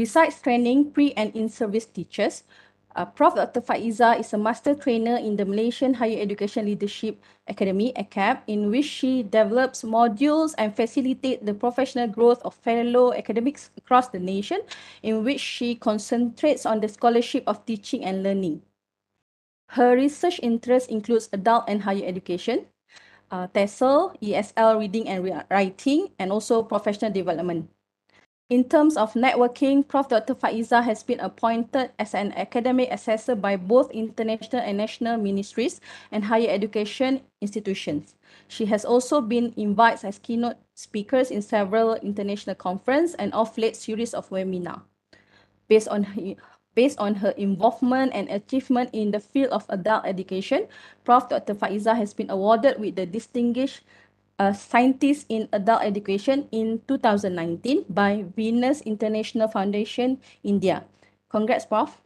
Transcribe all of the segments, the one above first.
Besides training pre and in-service teachers, Prof. Dr. Faizah is a master trainer in the Malaysian Higher Education Leadership Academy, ACAP, in which she develops modules and facilitates the professional growth of fellow academics across the nation, in which she concentrates on the scholarship of teaching and learning. Her research interest includes adult and higher education, TESOL, ESL reading and writing, and also professional development. In terms of networking, Prof. Dr. Faizah has been appointed as an academic assessor by both international and national ministries and higher education institutions. She has also been invited as keynote speakers in several international conferences and of late series of webinars. Based on her involvement and achievement in the field of adult education, Prof. Dr. Faizah has been awarded with the Distinguished Scientist in Adult Education in 2019 by Venus International Foundation, India. Congrats, Prof.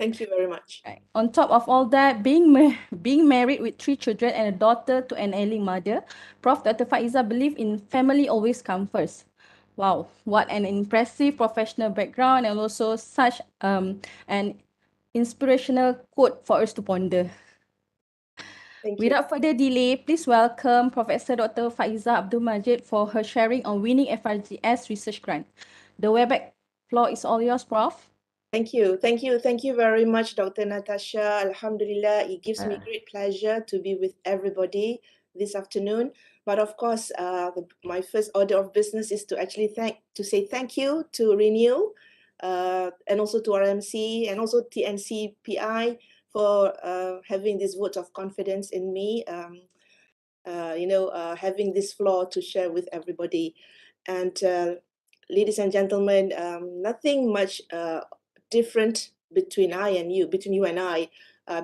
Thank you very much. Right. On top of all that, being married with 3 children and a daughter to an ailing mother, Prof. Dr. Faizah believed in family always come first. Wow, what an impressive professional background and also such an inspirational quote for us to ponder. Thank you. Without further delay, please welcome Professor Dr. Faizah Abdul Majid for her sharing on winning FRGS research grant. The WebEx floor is all yours, Prof. Thank you. Thank you very much, Dr. Natasha. Alhamdulillah, it gives me great pleasure to be with everybody this afternoon. But of course, my first order of business is to actually say thank you to Renew and also to RMC and also TNC PI for having this vote of confidence in me, having this floor to share with everybody. And ladies and gentlemen, nothing much different between you and I.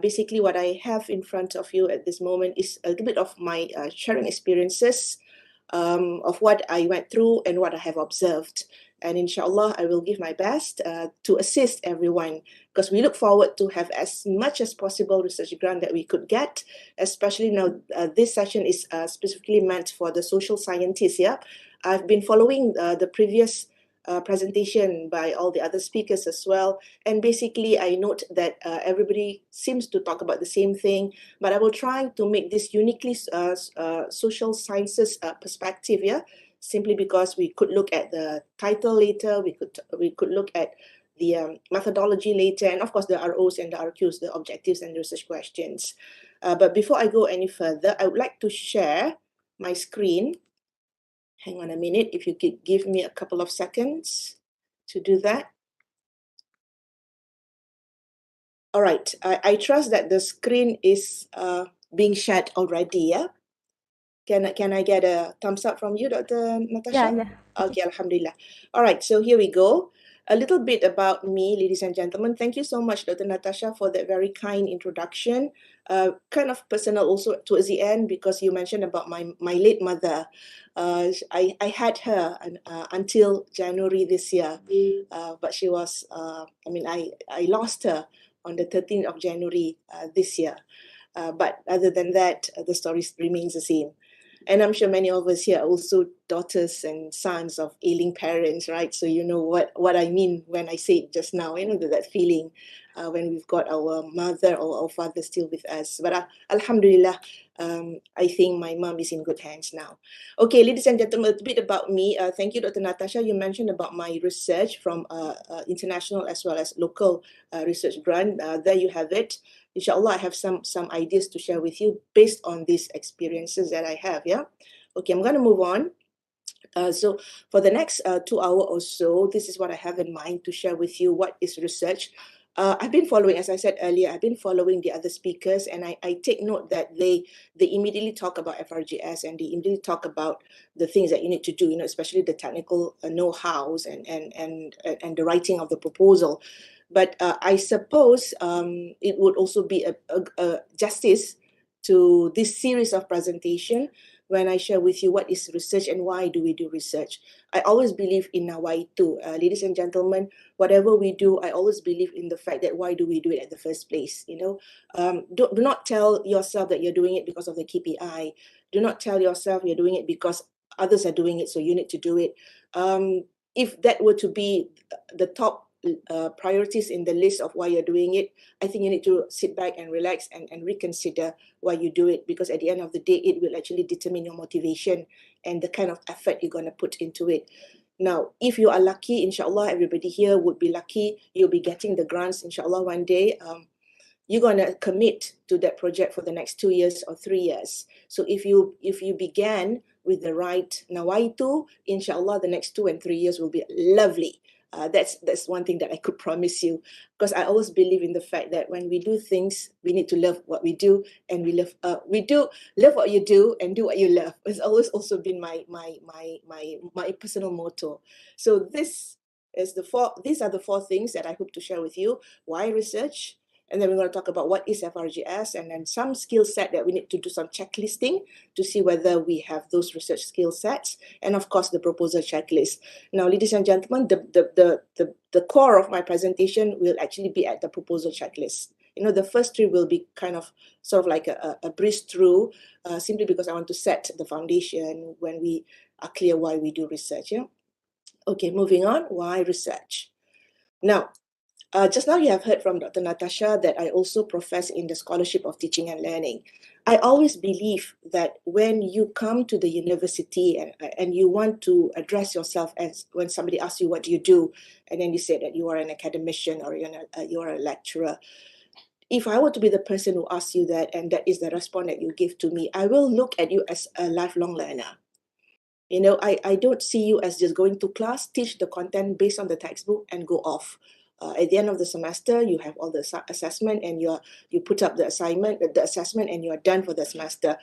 Basically, what I have in front of you at this moment is a little bit of my sharing experiences of what I went through and what I have observed. And inshallah, I will give my best to assist everyone, because we look forward to have as much as possible research grant that we could get, especially now this session is specifically meant for the social scientists. Yeah, I've been following the previous presentation by all the other speakers as well. And basically, I note that everybody seems to talk about the same thing, but I will try to make this uniquely social sciences perspective, yeah, simply because we could look at the title later, we could look at the methodology later, and of course the ROs and the RQs, the objectives and the research questions. But before I go any further, I would like to share my screen. Hang on a minute, if you could give me a couple of seconds to do that. All right, I trust that the screen is being shared already, yeah? Can I get a thumbs up from you, Dr. Natasha? Yeah. Okay, Alhamdulillah. All right, so here we go. A little bit about me, ladies and gentlemen. Thank you so much, Dr. Natasha, for that very kind introduction. Kind of personal also towards the end, because you mentioned about my late mother. I had her until January this year, but she was, I lost her on the 13th of January this year. But other than that, the story remains the same. And I'm sure many of us here are also daughters and sons of ailing parents, right? So you know what I mean when I say it just now, that feeling when we've got our mother or our father still with us. But Alhamdulillah, I think my mom is in good hands now. Okay, ladies and gentlemen, a bit about me. Thank you, Dr. Natasha. You mentioned about my research from international as well as local research grant. There you have it. Inshallah, I have some ideas to share with you based on these experiences that I have, yeah? Okay, I'm going to move on. So for the next 2 hours or so, this is what I have in mind to share with you what is research. I've been following, as I said earlier, I've been following the other speakers, and I take note that they immediately talk about FRGS, and they immediately talk about the things that you need to do, especially the technical know-hows and the writing of the proposal. But I suppose it would also be a justice to this series of presentation when I share with you what is research and why do we do research. I always believe in Nawawi too. Ladies and gentlemen, whatever we do, I always believe in the fact that why do we do it at the first place? Do not tell yourself that you're doing it because of the KPI. Do not tell yourself you're doing it because others are doing it, so you need to do it. if that were to be the top priorities in the list of why you're doing it, I think you need to sit back and relax and reconsider why you do it, because at the end of the day, it will actually determine your motivation and the kind of effort you're going to put into it. Now, if you are lucky, inshallah, everybody here would be lucky, you'll be getting the grants, inshallah, one day. You're going to commit to that project for the next 2 years or 3 years. So if you began with the right nawaitu, inshallah, the next 2 and 3 years will be lovely. That's one thing that I could promise you, because I always believe in the fact that when we do things, we need to love what we do, and love what you do and do what you love. It's always also been my personal motto. So these are the four things that I hope to share with you. Why research? And then we're going to talk about what is FRGS, and then some skill set that we need to do some checklisting to see whether we have those research skill sets, and of course the proposal checklist. Now, ladies and gentlemen, the core of my presentation will actually be at the proposal checklist. You know, the first three will be kind of sort of like a breeze through, simply because I want to set the foundation when we are clear why we do research. Yeah. Okay, moving on. Why research? Now, just now you have heard from Dr. Natasha that I also profess in the scholarship of teaching and learning. I always believe that when you come to the university and you want to address yourself as when somebody asks you what do you do, and then you say that you are an academician or you are a lecturer. If I were to be the person who asks you that, and that is the response that you give to me, I will look at you as a lifelong learner. You know, I don't see you as just going to class, teach the content based on the textbook and go off. At the end of the semester, you have all the assessment and you put up the assessment, and you are done for the semester.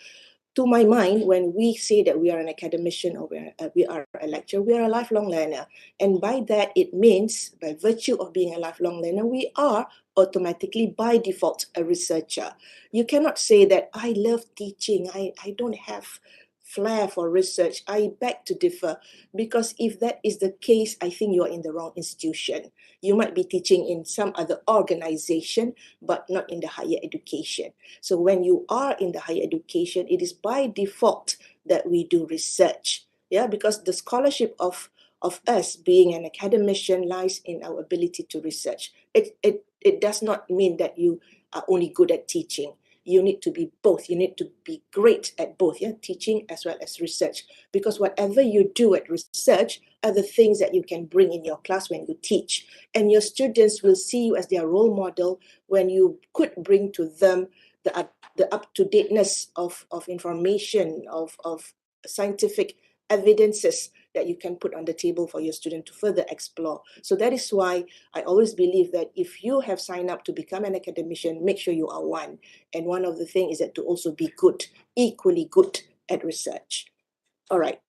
To my mind, when we say that we are an academician or we are a lecturer, we are a lifelong learner. And by that, it means, by virtue of being a lifelong learner, we are automatically, by default, a researcher. You cannot say that I love teaching, I don't have flair for research. I beg to differ, because if that is the case, I think you're in the wrong institution. You might be teaching in some other organization, but not in the higher education. So when you are in the higher education, it is by default that we do research. Yeah, because the scholarship of us being an academician lies in our ability to research. It does not mean that you are only good at teaching. You need to be both. You need to be great at both, yeah, teaching as well as research. Because whatever you do at research are the things that you can bring in your class when you teach. And your students will see you as their role model when you could bring to them the up-to-dateness of information, of scientific evidences that you can put on the table for your student to further explore. So that is why I always believe that if you have signed up to become an academician, make sure you are one. And one of the things is that to also be good, equally good at research. All right.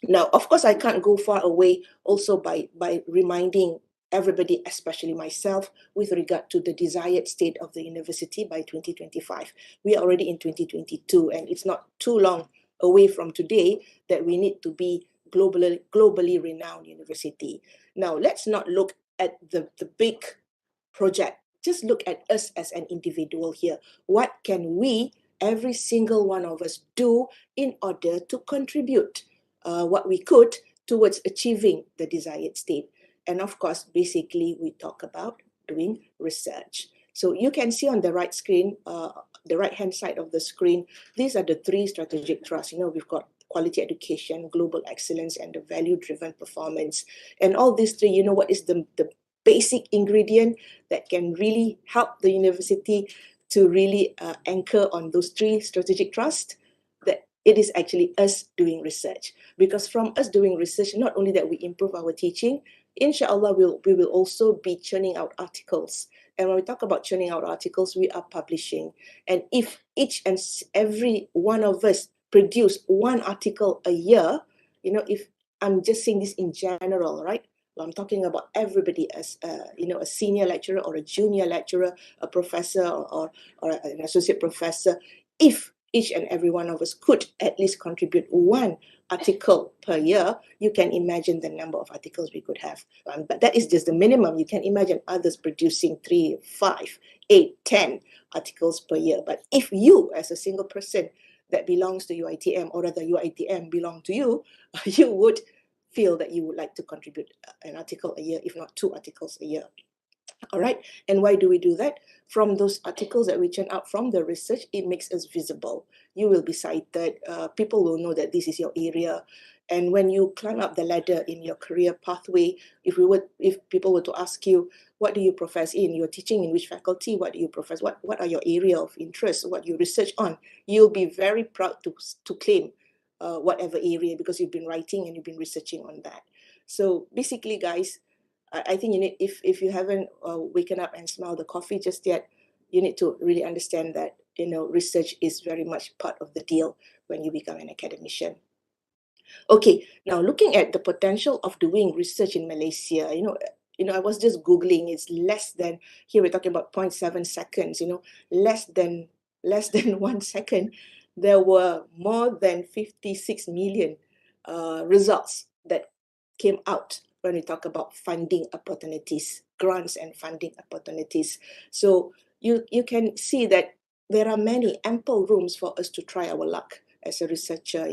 Now, of course, I can't go far away also by reminding everybody, especially myself, with regard to the desired state of the university by 2025. We are already in 2022, and it's not too long away from today that we need to be globally renowned university. Now, let's not look at the big project. Just look at us as an individual here. What can we, every single one of us, do in order to contribute what we could towards achieving the desired state? And of course, basically, we talk about doing research. So you can see on the right screen, the right-hand side of the screen, these are the three strategic thrusts. You know, we've got quality education, global excellence, and the value-driven performance. And all these three, you know what is the basic ingredient that can really help the university to really anchor on those three strategic thrusts? That it is actually us doing research. Because from us doing research, not only that we improve our teaching, inshallah, we will also be churning out articles. And when we talk about churning out articles, we are publishing. And if each and every one of us produce one article a year, you know, if I'm just saying this in general, right? Well, I'm talking about everybody as a senior lecturer or a junior lecturer, a professor or an associate professor. If each and every one of us could at least contribute one article per year, you can imagine the number of articles we could have. But that is just the minimum. You can imagine others producing 3, 5, 8, 10 articles per year. But if you, as a single person that belongs to UiTM, or rather UiTM belong to you, you would feel that you would like to contribute an article a year, if not 2 articles a year. All right, and why do we do that? From those articles that we churn out from the research, it makes us visible. You will be cited, people will know that this is your area. And when you climb up the ladder in your career pathway, if people were to ask you, what do you profess in? You're teaching in which faculty? What do you profess? What are your area of interest? What you research on? You'll be very proud to claim whatever area, because you've been writing and you've been researching on that. So basically, guys, I think you need, if you haven't waken up and smelled the coffee just yet, you need to really understand that, research is very much part of the deal when you become an academician. Okay, now looking at the potential of doing research in Malaysia, I was just Googling, it's less than, here we're talking about 0.7 seconds, less than 1 second, there were more than 56 million results that came out when we talk about funding opportunities, grants and funding opportunities. So you can see that there are many ample rooms for us to try our luck as a researcher,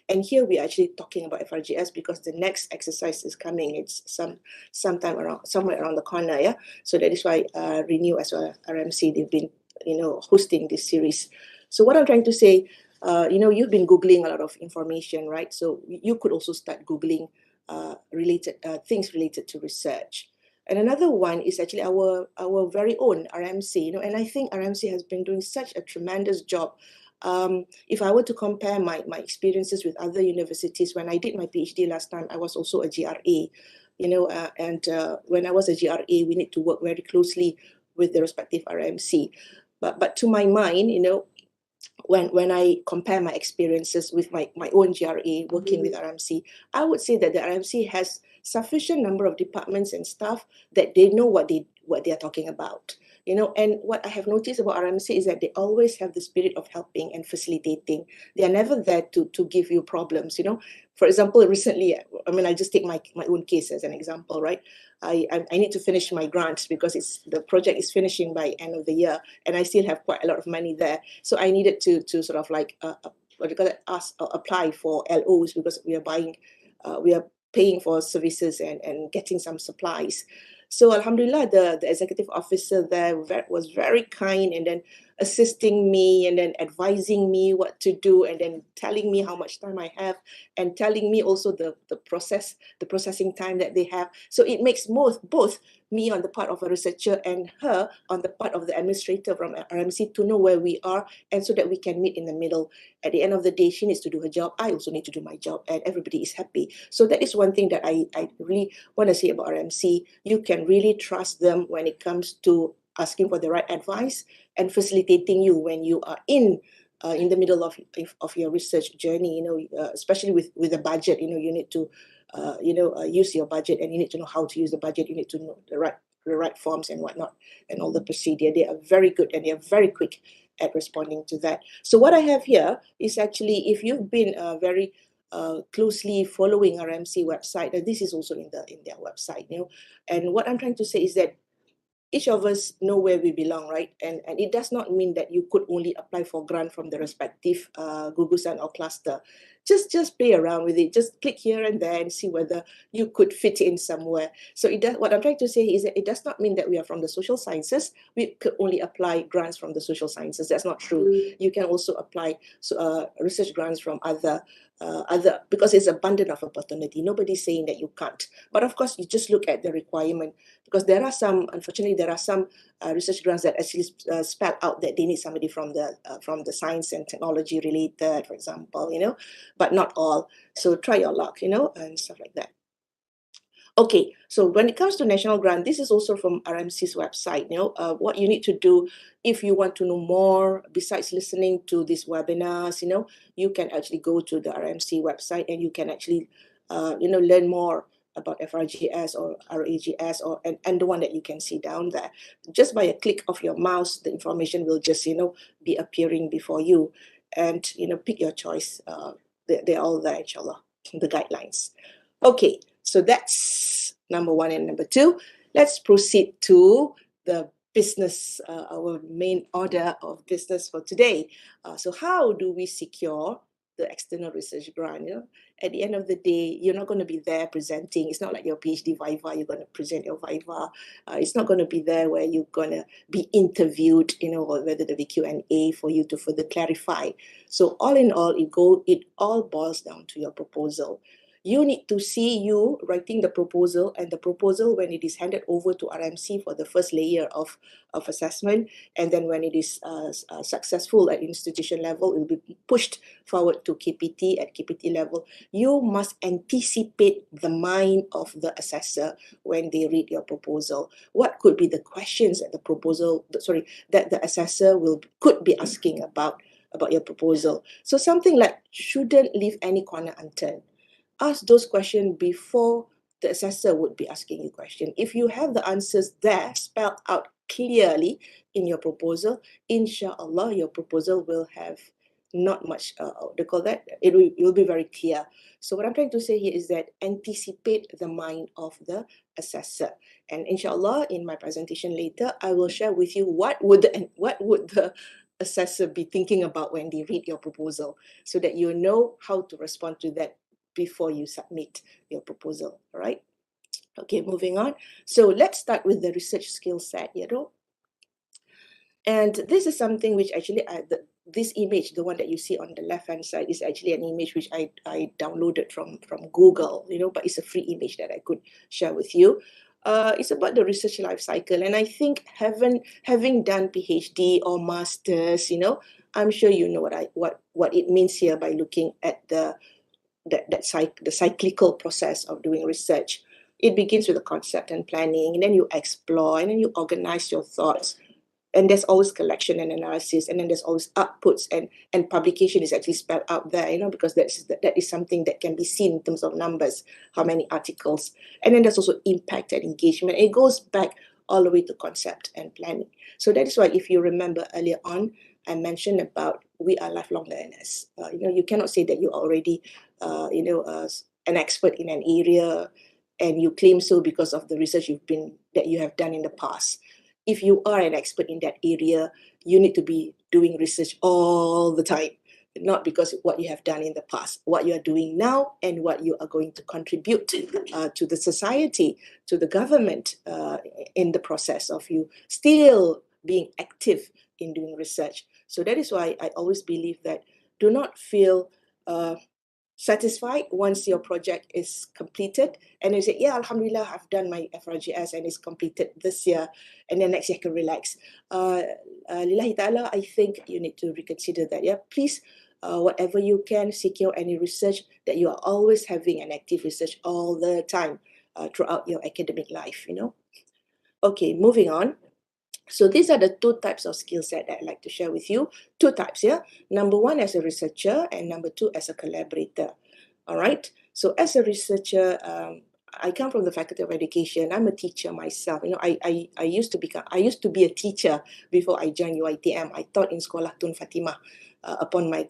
and here we're actually talking about FRGS because the next exercise is coming. It's somewhere around the corner, yeah. So that is why Renew as well as RMC, they've been hosting this series. So what I'm trying to say, you've been Googling a lot of information, right? So you could also start Googling things related to research. And another one is actually our very own RMC, and I think RMC has been doing such a tremendous job. If I were to compare my experiences with other universities, when I did my PhD last time, I was also a GRA, and when I was a GRA, we need to work very closely with the respective RMC. But to my mind, when I compare my experiences with my own GRA working with RMC, I would say that the RMC has sufficient number of departments and staff that they know what they are talking about. And what I have noticed about RMC is that they always have the spirit of helping and facilitating. They are never there to give you problems. For example, recently, I just take my own case as an example, right? I need to finish my grants because the project is finishing by end of the year, and I still have quite a lot of money there. So I needed to sort of like apply for LOs because we are paying for services and getting some supplies. So Alhamdulillah, the executive officer there was very kind, and then assisting me and then advising me what to do, and then telling me how much time I have, and telling me also the processing time that they have. So it makes both me on the part of a researcher and her on the part of the administrator from RMC to know where we are, and so that we can meet in the middle. At the end of the day, she needs to do her job, I also need to do my job, and everybody is happy. So that is one thing that I really want to say about RMC. You can really trust them when it comes to asking for the right advice and facilitating you when you are in the middle of your research journey, especially with the budget. You need to use your budget, and you need to know how to use the budget. You need to know the right forms and whatnot, and all the procedure. They are very good, and they are very quick at responding to that. So what I have here is actually, if you've been very closely following RMC website, this is also in their website, and what I'm trying to say is that each of us know where we belong, right? And it does not mean that you could only apply for grant from the respective gugusan or cluster. Just play around with it. Just click here and there and see whether you could fit in somewhere. So what I'm trying to say is that it does not mean that we are from the social sciences. We could only apply grants from the social sciences. That's not true. You can also apply research grants from other, because it's abundant of opportunity. Nobody's saying that you can't. But of course, you just look at the requirement, because unfortunately, there are some research grants that actually spell out that they need somebody from the science and technology related, for example, but not all. So try your luck, and stuff like that. Okay, so when it comes to national grant, this is also from RMC's website. What you need to do if you want to know more, besides listening to these webinars, you can actually go to the RMC website, and you can actually, learn more about FRGS or RAGS and the one that you can see down there. Just by a click of your mouse, the information will just, be appearing before you, and, pick your choice. They're all there, inshallah, the guidelines. Okay, so that's number one and number two. Let's proceed to the business, our main order of business for today. So how do we secure the external research grant. At the end of the day, you're not going to be there presenting. It's not like your PhD Viva, you're going to present your Viva. It's not going to be there where you're going to be interviewed, or whether there be Q&A for you to further clarify. So all in all, it all boils down to your proposal. You need to see you writing the proposal, and the proposal, when it is handed over to RMC for the first layer of assessment, and then when it is successful at institution level, it will be pushed forward to KPT at KPT level. You must anticipate the mind of the assessor when they read your proposal. What could be the questions that the assessor could be asking about your proposal? So something like, shouldn't leave any corner unturned. Ask those questions before the assessor would be asking you question. If you have the answers there spelled out clearly in your proposal, inshallah, your proposal will have not much, it will be very clear. So what I'm trying to say here is that anticipate the mind of the assessor. And inshallah, in my presentation later, I will share with you what would the assessor be thinking about when they read your proposal, so that you know how to respond to that before you submit your proposal. All right. Okay, moving on. So let's start with the research skill set, And this is something which actually, this image, the one that you see on the left-hand side, is actually an image which I downloaded from Google, but it's a free image that I could share with you. It's about the research life cycle. And I think having done PhD or masters, I'm sure you know what it means here by looking at the cyclical process of doing research. It begins with the concept and planning, and then you explore, and then you organize your thoughts. And there's always collection and analysis, and then there's always outputs, and publication is actually spelled out there, because that is something that can be seen in terms of numbers, how many articles. And then there's also impact and engagement. It goes back all the way to concept and planning. So that is why, if you remember earlier on, I mentioned about we are lifelong learners. You cannot say that you're already, an expert in an area, and you claim so because of the research that you have done in the past. If you are an expert in that area, you need to be doing research all the time, not because of what you have done in the past, what you are doing now, and what you are going to contribute to the society, to the government, in the process of you still being active in doing research. So that is why I always believe that do not feel satisfied once your project is completed, and you say, yeah, alhamdulillah, I've done my FRGS and it's completed this year, and then next year I can relax. Lillahi ta'ala, I think you need to reconsider that. Please, whatever you can, secure any research, that you are always having an active research all the time throughout your academic life. Okay, moving on. So these are the two types of skill set that I'd like to share with you. Two types, Number one, as a researcher, and number two, as a collaborator. All right. So as a researcher, I come from the Faculty of Education. I'm a teacher myself. I used to be a teacher before I joined UiTM. I taught in Sekolah Tun Fatimah. Upon my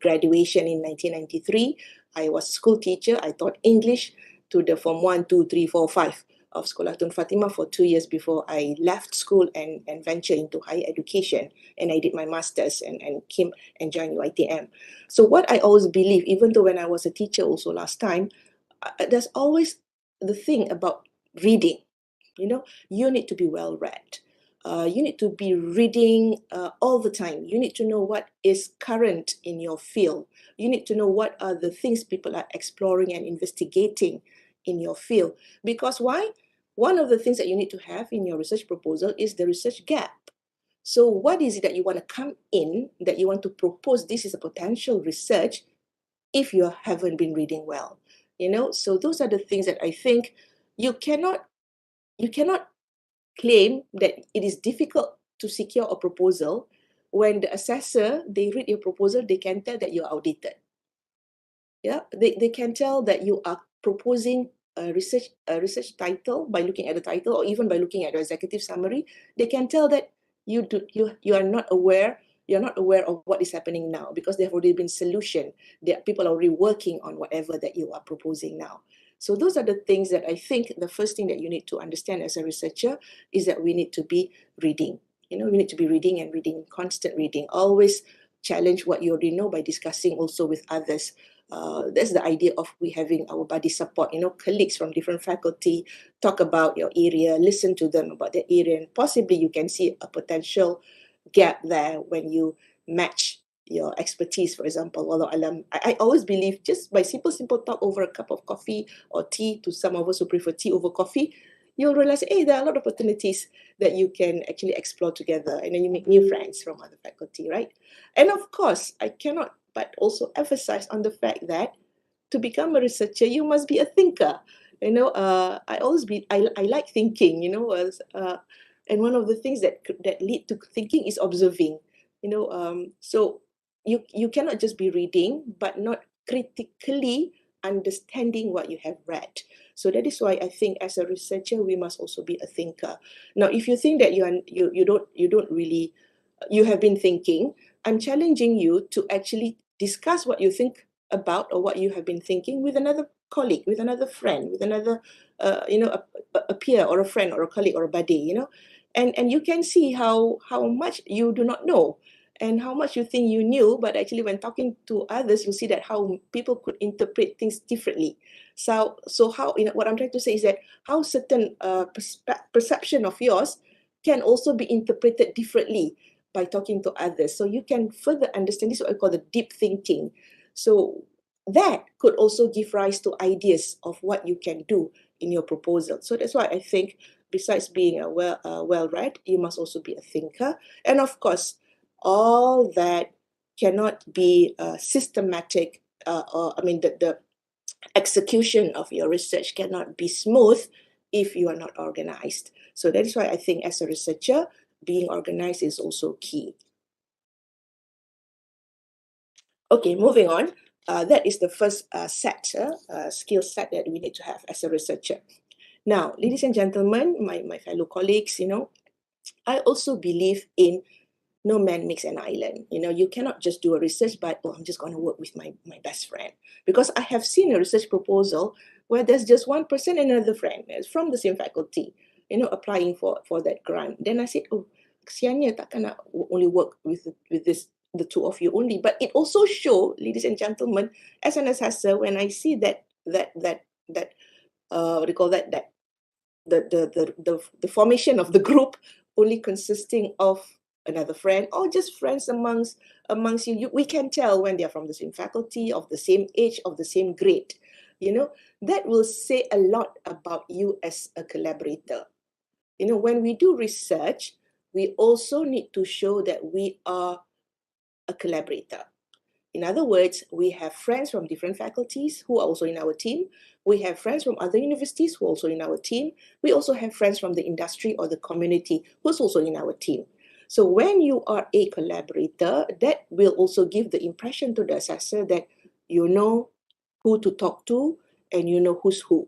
graduation in 1993, I was a school teacher. I taught English to the Form 1, 2, 3, 4, 5 of Sekolah Tun Fatimah for 2 years before I left school and ventured into higher education. And I did my master's and came and joined UiTM. So what I always believe, even though when I was a teacher also last time, there's always the thing about reading. You need to be well read. You need to be reading all the time. You need to know what is current in your field. You need to know what are the things people are exploring and investigating in your field. Because why? One of the things that you need to have in your research proposal is the research gap. So what is it that you want to come in, that you want to propose? This is a potential research if you haven't been reading well. So those are the things that I think you cannot claim that it is difficult to secure a proposal when the assessor, they read your proposal, they can tell that you're outdated. They can tell that you are proposing a research title by looking at the title, or even by looking at the executive summary. They can tell that you are not aware. You're not aware of what is happening now, because there have already been solution. People are already working on whatever that you are proposing now. So those are the things that I think the first thing that you need to understand as a researcher is that we need to be reading. We need to be reading and reading, constant reading, always challenge what you already know by discussing also with others. That's the idea of we having our buddy support, colleagues from different faculty, talk about your area, listen to them about their area, and possibly you can see a potential gap there when you match your expertise, for example. Wallahu alam, I always believe just by simple talk over a cup of coffee or tea, to some of us who prefer tea over coffee, you'll realize, hey, there are a lot of opportunities that you can actually explore together, and then you make new friends from other faculty, right? And of course, I cannot but also emphasize on the fact that to become a researcher, you must be a thinker. I like thinking, and one of the things that lead to thinking is observing, so you cannot just be reading but not critically understanding what you have read. So that is why I think as a researcher we must also be a thinker. Now, if you think that you don't really, you have been thinking, I'm challenging you to actually discuss what you think about or what you have been thinking with another colleague, with another friend, with another a peer or a friend or a colleague or a buddy, and you can see how much you do not know and how much you think you knew, but actually when talking to others, you see that how people could interpret things differently. So how, what I'm trying to say is that how certain perception of yours can also be interpreted differently by talking to others. So you can further understand, this is what I call the deep thinking. So that could also give rise to ideas of what you can do in your proposal. So that's why I think besides being a well-read, you must also be a thinker. And of course, all that cannot be systematic, the execution of your research cannot be smooth if you are not organized. So that is why I think as a researcher, being organized is also key. Okay, moving on. That is the first skill set that we need to have as a researcher. Now, ladies and gentlemen, my fellow colleagues, I also believe in no man makes an island. You cannot just do a research by, I'm just going to work with my best friend. Because I have seen a research proposal where there's just one person and another friend from the same faculty, applying for that grant. Then I said, kesiannya takkan nak only work with the two of you only. But it also shows, ladies and gentlemen, as an assessor, when I see that what do you call that, the formation of the group only consisting of another friend or just friends amongst you, we can tell when they're from the same faculty, of the same age, of the same grade. That will say a lot about you as a collaborator. When we do research, we also need to show that we are a collaborator. In other words, we have friends from different faculties who are also in our team. We have friends from other universities who are also in our team. We also have friends from the industry or the community who's also in our team. So when you are a collaborator, that will also give the impression to the assessor that you know who to talk to and you know who's who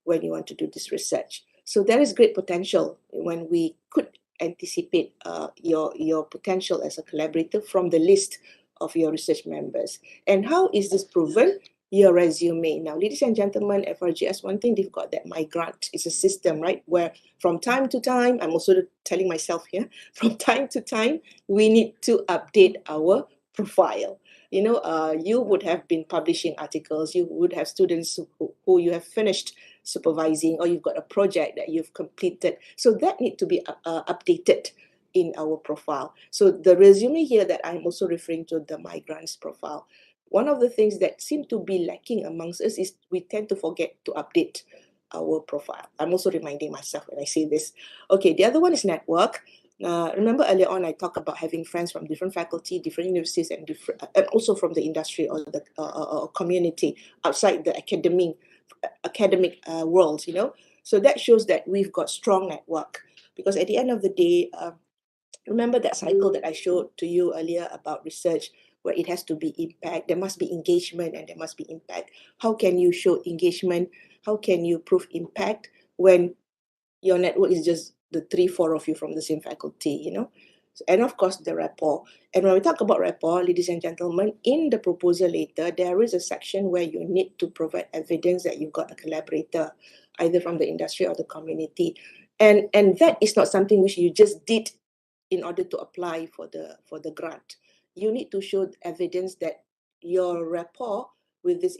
when you want to do this research. So there is great potential when we could anticipate your potential as a collaborator from the list of your research members. And how is this proven? Your resume. Now, ladies and gentlemen, FRGS, one thing they've got that my grant is a system, right? Where from time to time, I'm also telling myself here, from time to time, we need to update our profile. You would have been publishing articles, you would have students who you have finished supervising, or you've got a project that you've completed. So that need to be updated in our profile. So the resume here that I'm also referring to, the migrants profile, one of the things that seem to be lacking amongst us is we tend to forget to update our profile. I'm also reminding myself when I say this. Okay, the other one is network. Remember earlier on I talked about having friends from different faculty, different universities, and also from the industry or the community outside the academic world. So that shows that we've got strong network, because at the end of the day, remember that cycle that I showed to you earlier about research, where it has to be impact, there must be engagement and there must be impact. How can you show engagement? How can you prove impact when your network is just the 3-4 of you from the same faculty, And of course, the rapport. And when we talk about rapport, ladies and gentlemen, in the proposal later, there is a section where you need to provide evidence that you've got a collaborator, either from the industry or the community. And that is not something which you just did in order to apply for the grant. you need to show evidence that your rapport with this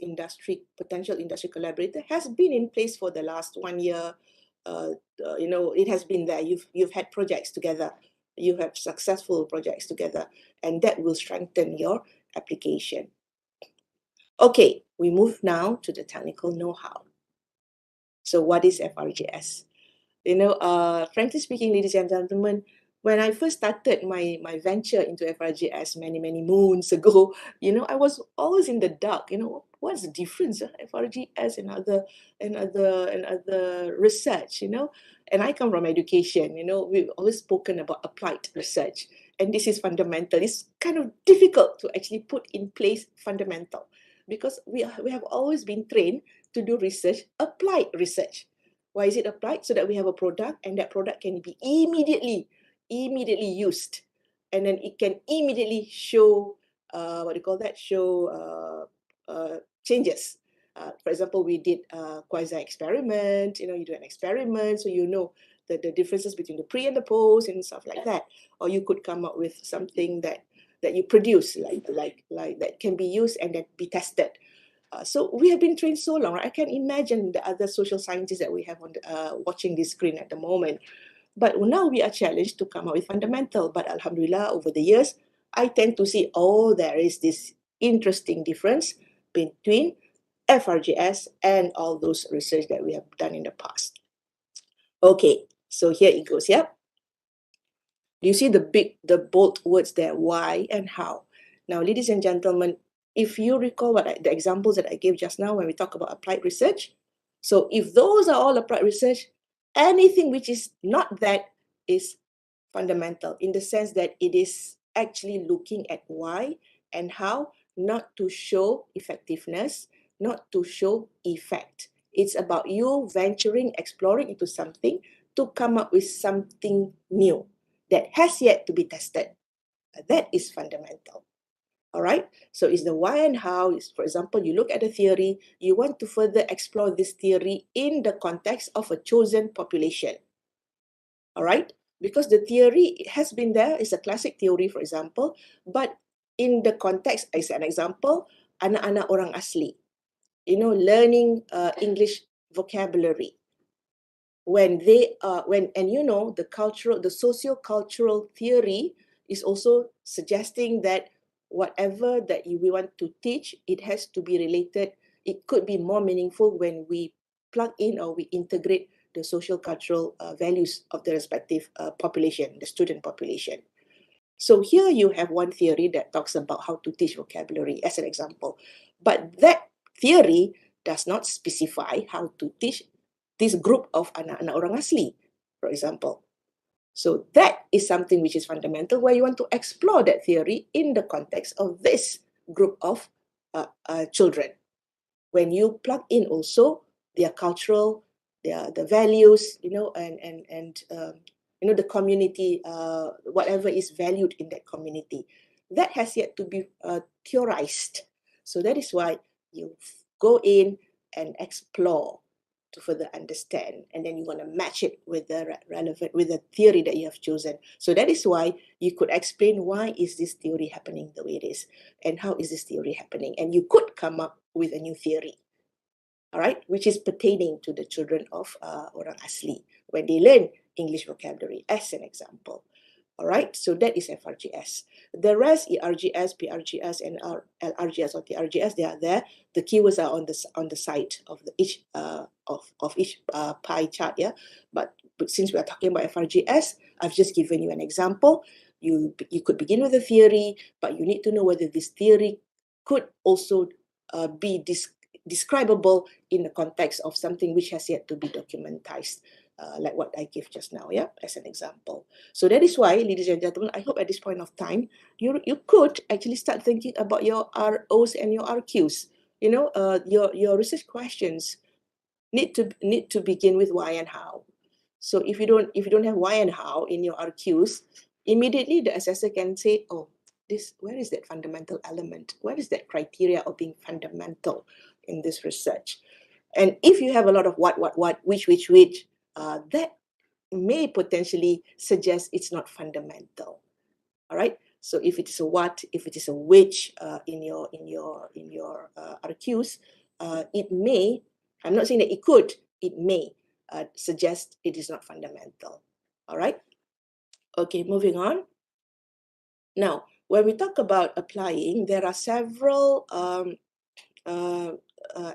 potential industry collaborator has been in place for the last 1 year. It has been there. You've had projects together. You have successful projects together, and that will strengthen your application. Okay, we move now to the technical know-how. So what is FRGS? Frankly speaking, ladies and gentlemen, when I first started my venture into FRGS many moons ago, I was always in the dark. What's the difference of FRGS and other research? And I come from education. We've always spoken about applied research, and this is fundamental. It's kind of difficult to actually put in place fundamental, because we have always been trained to do research, applied research. Why is it applied? So that we have a product, and that product can be immediately used, and then it can immediately show changes. For example, we did a quasi experiment. You do an experiment, so the differences between the pre and the post and stuff like that. Or you could come up with something that you produce, like that can be used and then be tested. So we have been trained so long, right? I can imagine the other social scientists that we have on watching this screen at the moment. But now we are challenged to come up with fundamental. But alhamdulillah, over the years, I tend to see, there is this interesting difference between FRGS and all those research that we have done in the past. Okay, so here it goes, yeah? Do you see the bold words there, why and how? Now, ladies and gentlemen, if you recall the examples that I gave just now when we talk about applied research, so if those are all applied research, anything which is not that is fundamental, in the sense that it is actually looking at why and how, not to show effectiveness, not to show effect. It's about you venturing, exploring into something to come up with something new that has yet to be tested. That is fundamental. All right, so it's the why and how. For example, you look at the theory, you want to further explore this theory in the context of a chosen population. All right, because the theory has been there, it's a classic theory, for example, but in the context, as an example, anak-anak orang asli, learning English vocabulary. The socio-cultural theory is also suggesting that whatever that we want to teach, it has to be related. It could be more meaningful when we plug in or we integrate the social cultural values of the respective population, the student population. So here you have one theory that talks about how to teach vocabulary as an example. But that theory does not specify how to teach this group of anak-anak orang asli, for example. So that is something which is fundamental, where you want to explore that theory in the context of this group of children. When you plug in also their cultural, the values, and the community, whatever is valued in that community, that has yet to be theorized. So that is why you go in and explore to further understand, and then you want to match it with the with the theory that you have chosen. So that is why you could explain why is this theory happening the way it is, and how is this theory happening, and you could come up with a new theory, all right, which is pertaining to the children of orang asli when they learn English vocabulary, as an example. All right, so that is FRGS. The rest, ERGS, PRGS, and LRGS or TRGS, they are there. The keywords are on the side of each pie chart, yeah. But since we are talking about FRGS, I've just given you an example. You could begin with a theory, but you need to know whether this theory could also be describable in the context of something which has yet to be documentized. Like what I gave just now, yeah, as an example. So that is why, ladies and gentlemen, I hope at this point of time, you could actually start thinking about your ROs and your RQs. Your research questions need to begin with why and how. So if you don't have why and how in your RQs, immediately the assessor can say, oh, where is that fundamental element? Where is that criteria of being fundamental in this research? And if you have a lot of what, which, that may potentially suggest it's not fundamental. All right. So if it is a what, if it is a which in your RQs, it may, I'm not saying that it could, it may suggest it is not fundamental. All right. Okay, moving on. Now, when we talk about applying, there are several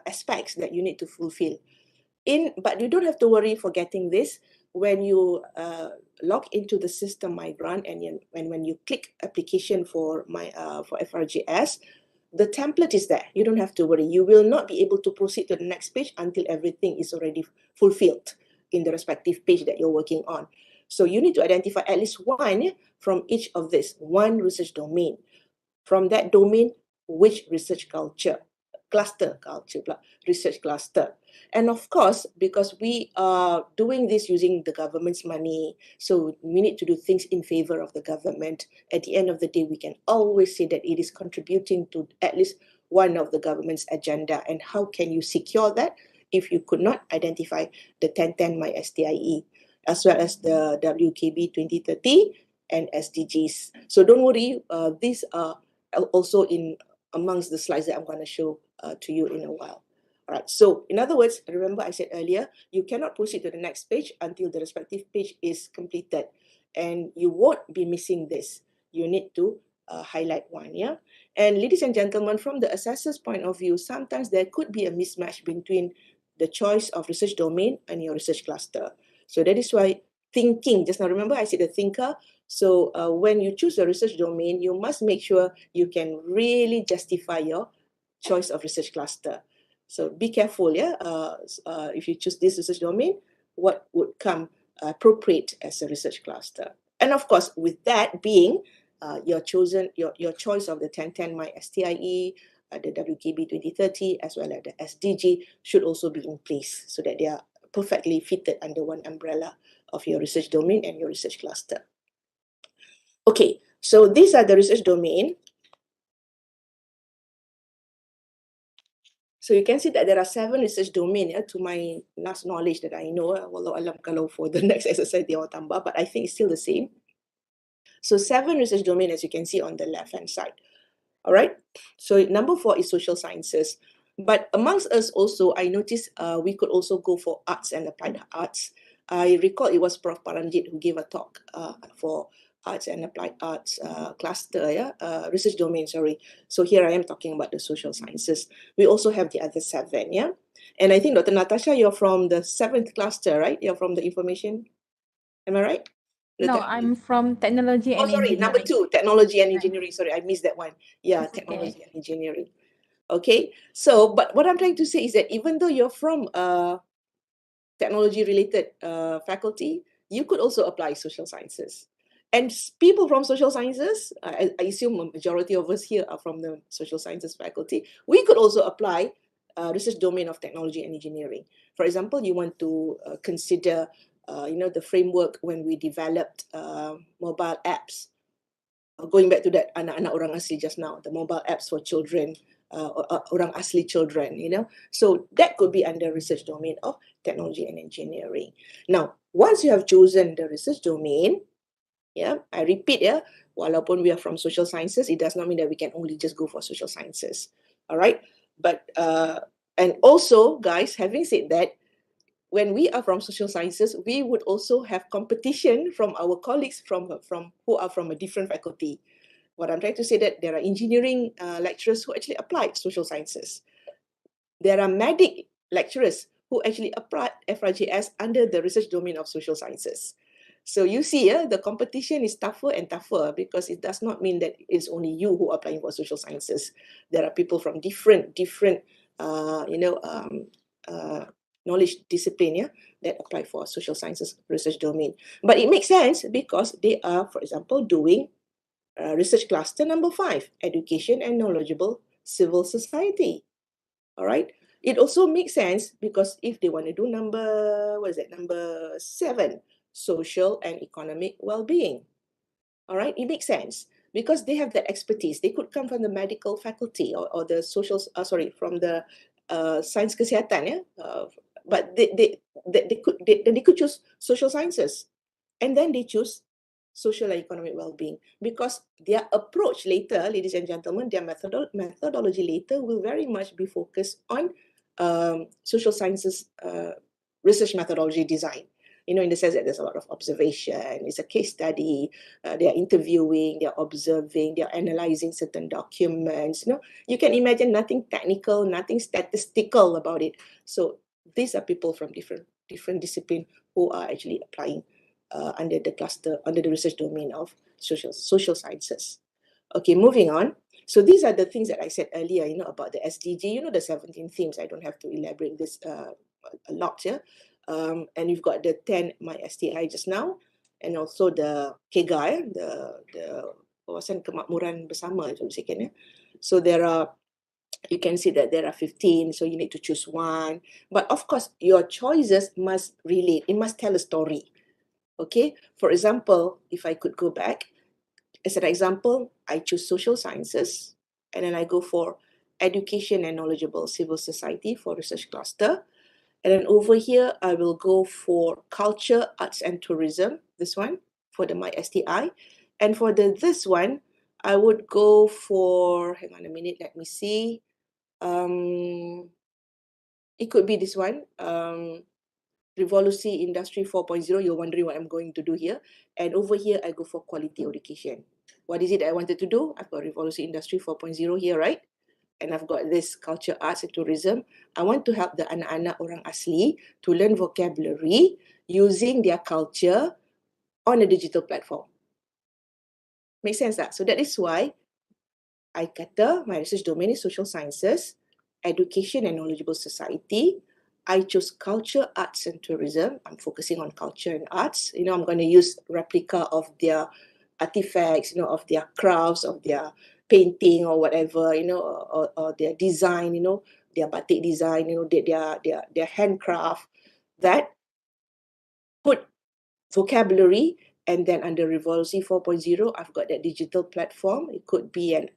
aspects that you need to fulfill. But you don't have to worry for getting this. When you log into the system Migrant and when you click application for FRGS, the template is there. You don't have to worry. You will not be able to proceed to the next page until everything is already fulfilled in the respective page that you're working on. So you need to identify at least one from each of this, one research domain. From that domain, which research research cluster. And of course, because we are doing this using the government's money, so we need to do things in favor of the government. At the end of the day, we can always say that it is contributing to at least one of the government's agenda. And how can you secure that if you could not identify the 1010 MySTIE, as well as the WKB 2030 and SDGs? So don't worry, these are also in amongst the slides that I'm going to show to you in a while. All right, so in other words, remember I said earlier, you cannot proceed to the next page until the respective page is completed, and you won't be missing this. You need to highlight one, yeah? And ladies and gentlemen, from the assessor's point of view, sometimes there could be a mismatch between the choice of research domain and your research cluster. So that is why thinking, just now remember I said the thinker. So when you choose a research domain, you must make sure you can really justify your choice of research cluster. So be careful, yeah. If you choose this research domain, what would come appropriate as a research cluster? And of course, with that being your choice of the 1010 MySTIE, the WKB 2030, as well as the SDG should also be in place so that they are perfectly fitted under one umbrella of your research domain and your research cluster. Okay, so these are the research domain. So you can see that there are 7 research domain, to my last knowledge that I know. Wallahu alam kalau for the next exercise they will tambah, but I think it's still the same. So 7 research domain, as you can see on the left-hand side. All right. So number 4 is social sciences. But amongst us also, I noticed we could also go for arts and applied arts. I recall it was Prof. Paranjit who gave a talk for arts and applied arts cluster, yeah, research domain, sorry. So here I am talking about the social sciences. We also have the other 7, yeah. And I think Dr. Natasha, you're from the 7th cluster, right? You're from the information, am I right? No, I'm from technology and sorry, engineering. number 2, technology and engineering. Sorry, I missed that one. Yeah, that's technology and engineering. Okay, so but what I'm trying to say is that even though you're from technology related faculty, you could also apply social sciences. And people from social sciences, I assume a majority of us here are from the social sciences faculty, we could also apply research domain of technology and engineering. For example, you want to consider the framework when we developed mobile apps. Going back to that anak-anak orang asli just now, the mobile apps for children, orang asli children, So that could be under research domain of technology and engineering. Now, once you have chosen the research domain, yeah, I repeat, yeah, walaupun we are from social sciences, it does not mean that we can only just go for social sciences. All right. But, and also, guys, having said that, when we are from social sciences, we would also have competition from our colleagues from who are from a different faculty. What I'm trying to say that there are engineering lecturers who actually applied social sciences. There are medic lecturers who actually applied FRGS under the research domain of social sciences. So you see, the competition is tougher and tougher because it does not mean that it's only you who are applying for social sciences. There are people from different knowledge discipline, that apply for social sciences research domain. But it makes sense because they are, for example, doing research cluster number 5, education and knowledgeable civil society. All right. It also makes sense because if they want to do number 7, social and economic well-being. All right. It makes sense because they have that expertise. They could come from the medical faculty or the social, from the science kesihatan, but they could choose social sciences, and then they choose social and economic well-being, because their approach later, ladies and gentlemen, their methodology later will very much be focused on social sciences research methodology design. You know, in the sense that there's a lot of observation, it's a case study, they're interviewing, they're observing, they're analyzing certain documents. You know, you can imagine nothing technical, nothing statistical about it. So these are people from different discipline who are actually applying under the cluster, under the research domain of social sciences. Okay, moving on. So these are the things that I said earlier, you know, about the SDG, you know, the 17 themes. I don't have to elaborate this a lot here. And you've got the 10 MySTI just now, and also the KEGA, the Kawasan Kemakmuran Bersama, so there are, you can see that there are 15, so you need to choose one. But of course, your choices must relate, it must tell a story. Okay, for example, if I could go back, as an example, I choose social sciences, and then I go for education and knowledgeable civil society for research cluster. And then over here, I will go for culture, arts and tourism, this one, for the MySTI. And for this one, I would go for, hang on a minute, let me see. It could be this one, Revolusi Industry 4.0. You're wondering what I'm going to do here. And over here, I go for quality education. What is it I wanted to do? I've got Revolusi Industry 4.0 here, right? And I've got this culture, arts and tourism. I want to help the anak-anak orang asli to learn vocabulary using their culture on a digital platform. Make sense tak? So that is why I kata my research domain is social sciences, education and knowledgeable society. I chose culture, arts and tourism. I'm focusing on culture and arts. You know, I'm going to use replica of their artifacts, you know, of their crafts, of their painting or whatever, you know, or their design, you know, their batik design, you know, their handcraft, that put vocabulary. And then under Revolusi 4.0, I've got that digital platform. It could be an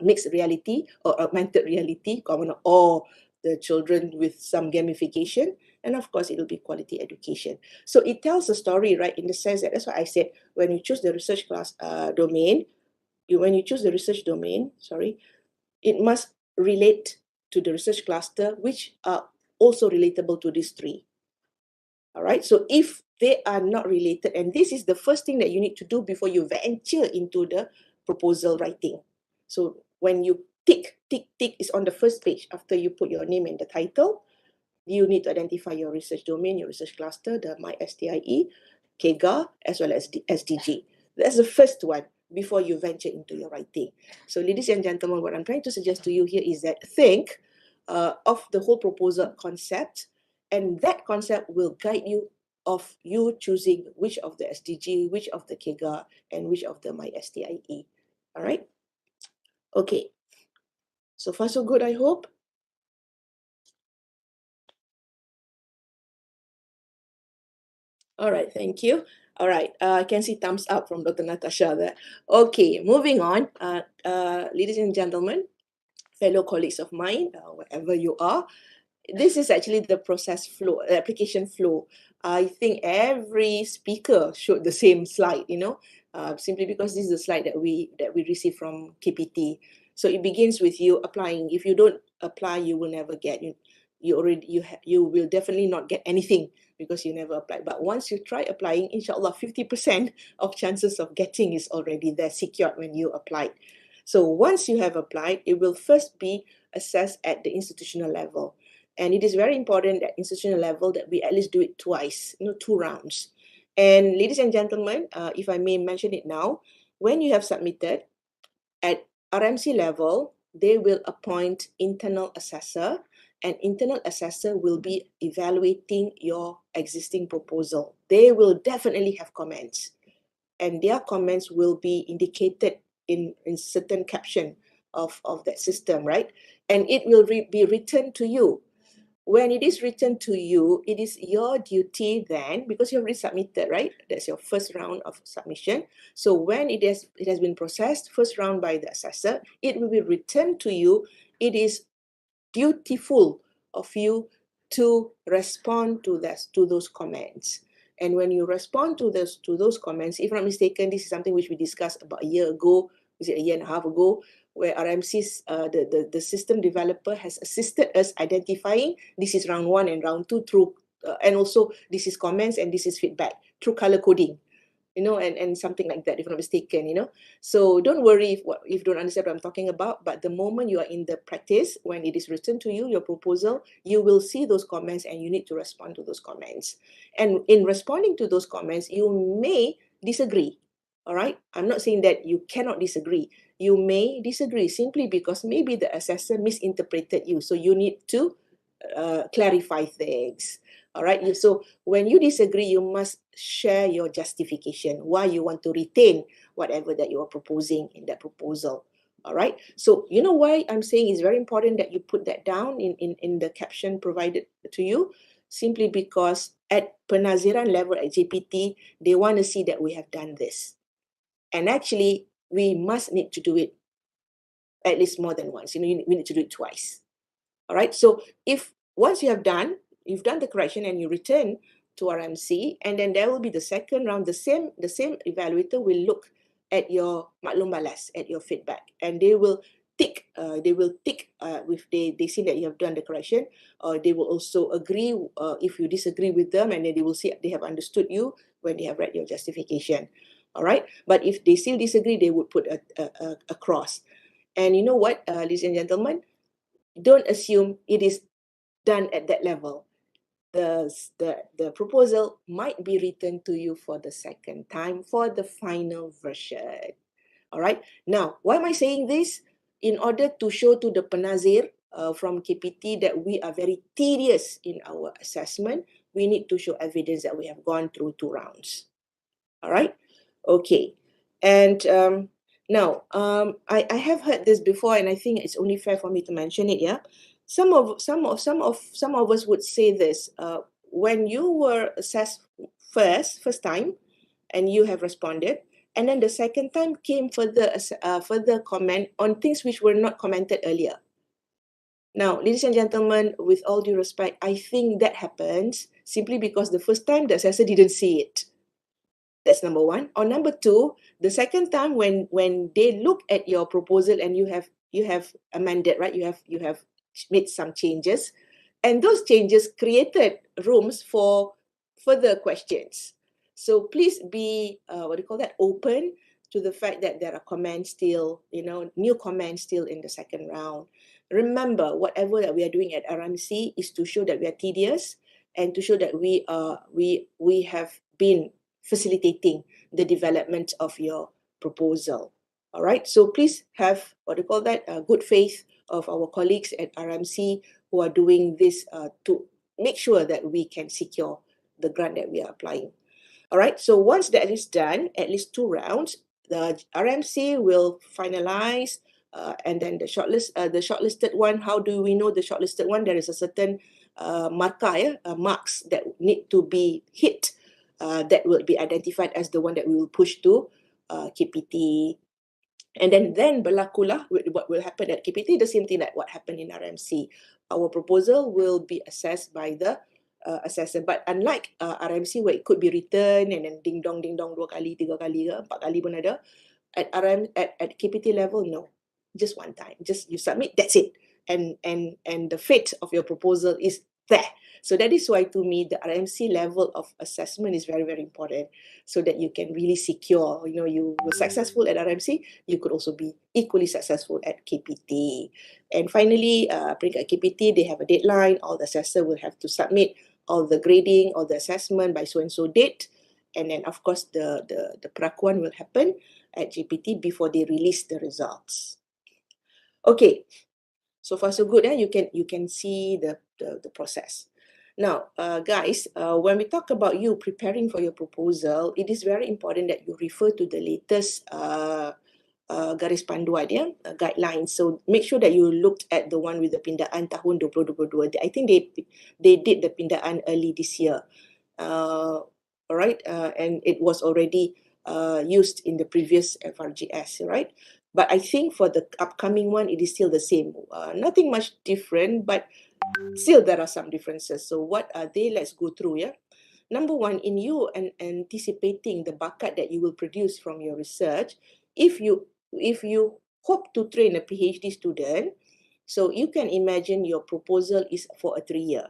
mixed reality or augmented reality. I want to awe the children with some gamification. And of course, it'll be quality education. So it tells a story, right? In the sense that, that's why I said, when you choose the research class domain, when you choose the research domain, it must relate to the research cluster, which are also relatable to these three. All right, so if they are not related, and this is the first thing that you need to do before you venture into the proposal writing. So when you tick is on the first page after you put your name and the title, you need to identify your research domain, your research cluster, the MySTIE, KEGA, as well as the SDG. That's the first one before you venture into your writing. So ladies and gentlemen, what I'm trying to suggest to you here is that think of the whole proposal concept, and that concept will guide you of you choosing which of the SDG, which of the KEGA, and which of the MySTIE. All right? Okay. So far, so good, I hope. All right, thank you. All right, I can see thumbs up from Dr. Natasha there. Okay, moving on. Ladies and gentlemen, fellow colleagues of mine, wherever you are, this is actually the process flow, application flow. I think every speaker showed the same slide, you know, simply because this is the slide that we receive from KPT. So it begins with you applying. If you don't apply, you will never get. You will definitely not get anything because you never applied. But once you try applying, inshallah, 50% of chances of getting is already there, secured when you applied. So once you have applied, it will first be assessed at the institutional level. And it is very important at institutional level that we at least do it twice, 2 rounds. And ladies and gentlemen, if I may mention it now, when you have submitted at RMC level, they will appoint internal assessor, and internal assessor will be evaluating your existing proposal. They will definitely have comments, and their comments will be indicated in certain caption of that system, right? And it will be written to you. When it is written to you, it is your duty then, because you already submitted, right? That's your first round of submission. So when it has been processed, first round by the assessor, it will be written to you. It is dutiful of you to respond to those comments. And when you respond to those comments, if I'm not mistaken, this is something which we discussed about a year ago, is it a year and a half ago, where RMC's the system developer has assisted us identifying this is round 1 and round 2 through and also this is comments and this is feedback through color coding, and something like that, if I'm not mistaken, So don't worry if you don't understand what I'm talking about, but the moment you are in the practice, when it is written to you, your proposal, you will see those comments and you need to respond to those comments. And in responding to those comments, you may disagree, all right? I'm not saying that you cannot disagree. You may disagree simply because maybe the assessor misinterpreted you. So you need to clarify things. All right. So when you disagree, you must share your justification why you want to retain whatever that you are proposing in that proposal. All right. So you know why I'm saying it's very important that you put that down in the caption provided to you, simply because at penaziran level at JPT, they want to see that we have done this. And actually, we must need to do it at least more than once. We need to do it twice. All right. So if once you've done the correction and you return to RMC, and then there will be the second round, the same evaluator will look at your maklum balas, at your feedback, and they will tick if they see that you have done the correction, or they will also agree if you disagree with them, and then they will see they have understood you when they have read your justification. All right. But if they still disagree, they would put a cross. And you know what, ladies and gentlemen, don't assume it is done at that level. The proposal might be written to you for the second time for the final version. All right. Now, why am I saying this? In order to show to the penazir from KPT that we are very tedious in our assessment, we need to show evidence that we have gone through 2 rounds. All right. Okay. And now, I have heard this before, and I think it's only fair for me to mention it. Yeah, some of us would say this: when you were assessed first time, and you have responded, and then the second time came further comment on things which were not commented earlier. Now, ladies and gentlemen, with all due respect, I think that happens simply because the first time the assessor didn't see it. That's number 1. Or number 2, the second time when they look at your proposal and you have amended, right? You have made some changes, and those changes created rooms for further questions. So please be open to the fact that there are comments still, new comments still in the second round. Remember, whatever that we are doing at RMC is to show that we are tedious and to show that we have been facilitating the development of your proposal. All right. So please have good faith of our colleagues at RMC who are doing this to make sure that we can secure the grant that we are applying. All right. So once that is done, at least 2 rounds, the RMC will finalize, and then the shortlisted one. How do we know the shortlisted one? There is a certain marks that need to be hit. That will be identified as the one that we will push to KPT. And then berlakulah what will happen at KPT, the same thing like what happened in RMC. Our proposal will be assessed by the assessor. But unlike RMC where it could be written and then ding dong 2 kali, 3 kali, 4 kali pun ada, at KPT level, no. Just one time. Just you submit, that's it. And the fate of your proposal is there. So that is why, to me, the RMC level of assessment is very, very important, so that you can really secure, you were successful at RMC, you could also be equally successful at KPT. And finally, peringkat KPT, they have a deadline. All the assessor will have to submit all the grading, all the assessment by so-and-so date. And then, of course, the perakuan will happen at GPT before they release the results. Okay, so far so good. You can see the process. Now, guys, when we talk about you preparing for your proposal, it is very important that you refer to the latest garis panduan, guidelines. So make sure that you looked at the one with the pindaan tahun 2022. I think they did the pindaan early this year. All right, and it was already used in the previous FRGS, right? But I think for the upcoming one, it is still the same. Nothing much different, but still there are some differences. So what are they? Let's go through, yeah? Number one, in you and anticipating the bakat that you will produce from your research, if you hope to train a PhD student, so you can imagine your proposal is for a 3-year.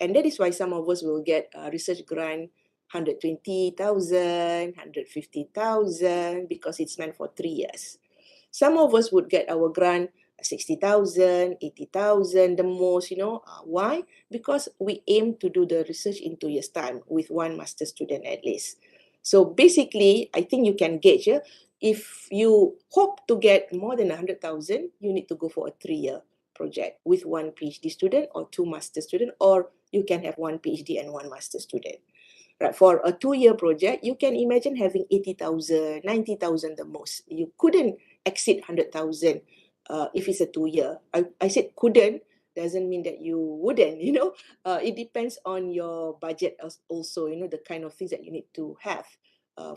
And that is why some of us will get a research grant 120,000, 150,000, because it's meant for 3 years. Some of us would get our grant 60,000, 80,000, the most, why? Because we aim to do the research in 2 years' time with one master student at least. So basically, I think you can gauge, if you hope to get more than 100,000, you need to go for a 3-year project with one PhD student or 2 master student, or you can have 1 PhD and 1 master student. Right, for a 2-year project, you can imagine having 80,000, 90,000 the most. You couldn't exceed 100,000 if it's a 2-year. I said couldn't, doesn't mean that you wouldn't, It depends on your budget also, the kind of things that you need to have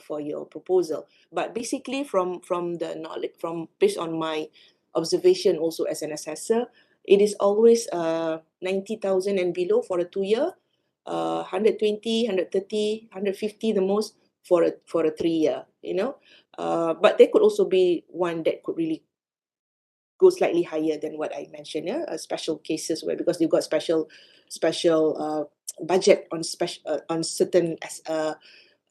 for your proposal. But basically from the knowledge, based on my observation also as an assessor, it is always 90,000 and below for a 2-year, 120, 130, 150 the most for a 3-year, But there could also be one that could really go slightly higher than what I mentioned, special cases where, because they've got special budget on certain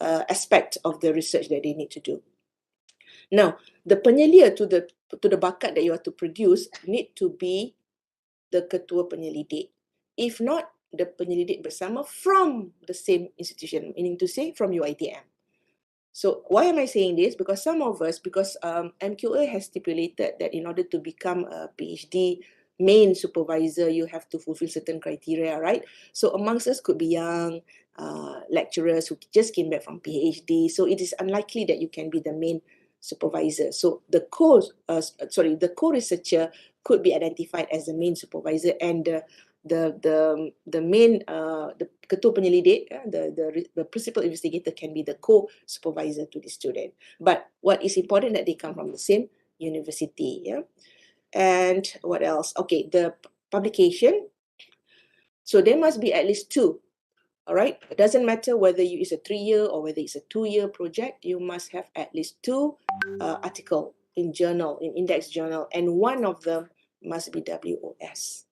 aspect of the research that they need to do. Now, the penyelia to the bakat that you have to produce need to be the ketua penyelidik. If not, the penyelidik bersama from the same institution, meaning to say from UiTM. So why am I saying this? Because some of us, MQA has stipulated that in order to become a PhD main supervisor, you have to fulfill certain criteria, right? So amongst us could be young lecturers who just came back from PhD. So it is unlikely that you can be the main supervisor. So the co-researcher could be identified as the main supervisor, and the main the ketua penyelidik, the principal investigator can be the co-supervisor to the student. But what is important that they come from the same university, And what else? Okay, the publication. So there must be at least 2. All right, it doesn't matter whether it's a 3-year or whether it's a 2-year project. You must have at least 2 article in index journal, and one of them must be WOS.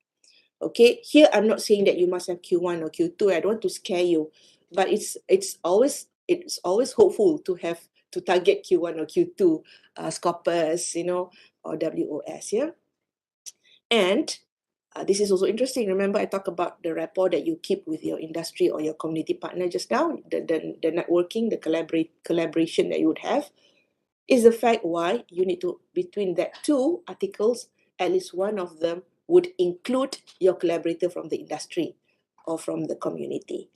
Okay, here I'm not saying that you must have Q1 or Q2. I don't want to scare you, but it's always hopeful to target Q1 or Q2 scopus, or WOS, And this is also interesting. Remember, I talked about the rapport that you keep with your industry or your community partner just now, the networking, the collaboration that you would have, is the fact why you need to, between that 2 articles, at least one of them would include your collaborator from the industry or from the community.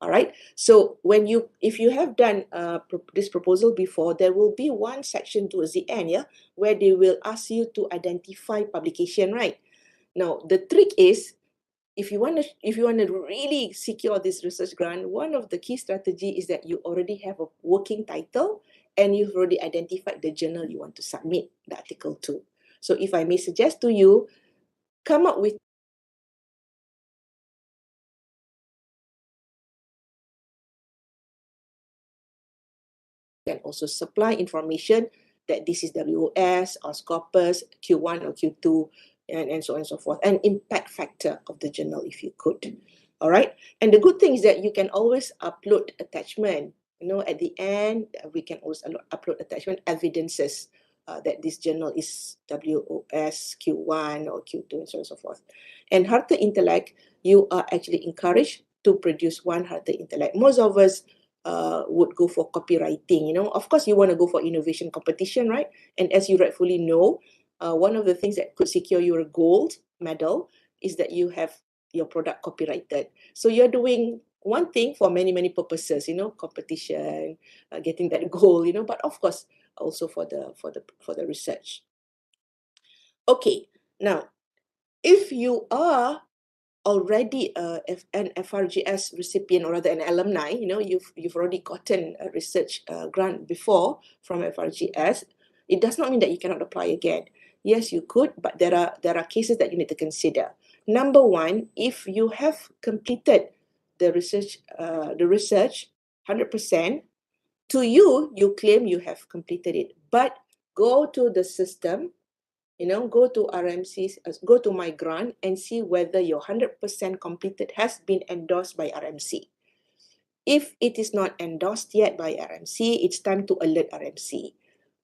All right. So if you have done this proposal before, there will be one section towards the end, where they will ask you to identify publication, right? Now, the trick is, if you want to really secure this research grant, one of the key strategy is that you already have a working title and you've already identified the journal you want to submit the article to. So if I may suggest to you, come up with and also supply information that this is WOS or Scopus, Q1 or Q2, and so on and so forth, and impact factor of the journal if you could. All right. And the good thing is that you can always upload attachment. At the end, we can always upload attachment evidences that this journal is WOS, Q1 or Q2, and so on and so forth. And Harta Intellect, you are actually encouraged to produce one Harta Intellect. Most of us would go for copywriting. Of course, you want to go for innovation competition, right? And as you rightfully know, one of the things that could secure you a gold medal is that you have your product copyrighted. So you're doing one thing for many, many purposes, competition, getting that goal, but of course, also for the research. Okay, now, if you are already an FRGS recipient, or rather an alumni, you've already gotten a research grant before from FRGS, it does not mean that you cannot apply again. Yes, you could, but there are cases that you need to consider. Number one, if you have completed the research 100%. To you, you claim you have completed it, but go to the system, go to RMC, go to My Grant and see whether your 100% completed has been endorsed by RMC. If it is not endorsed yet by RMC, it's time to alert RMC.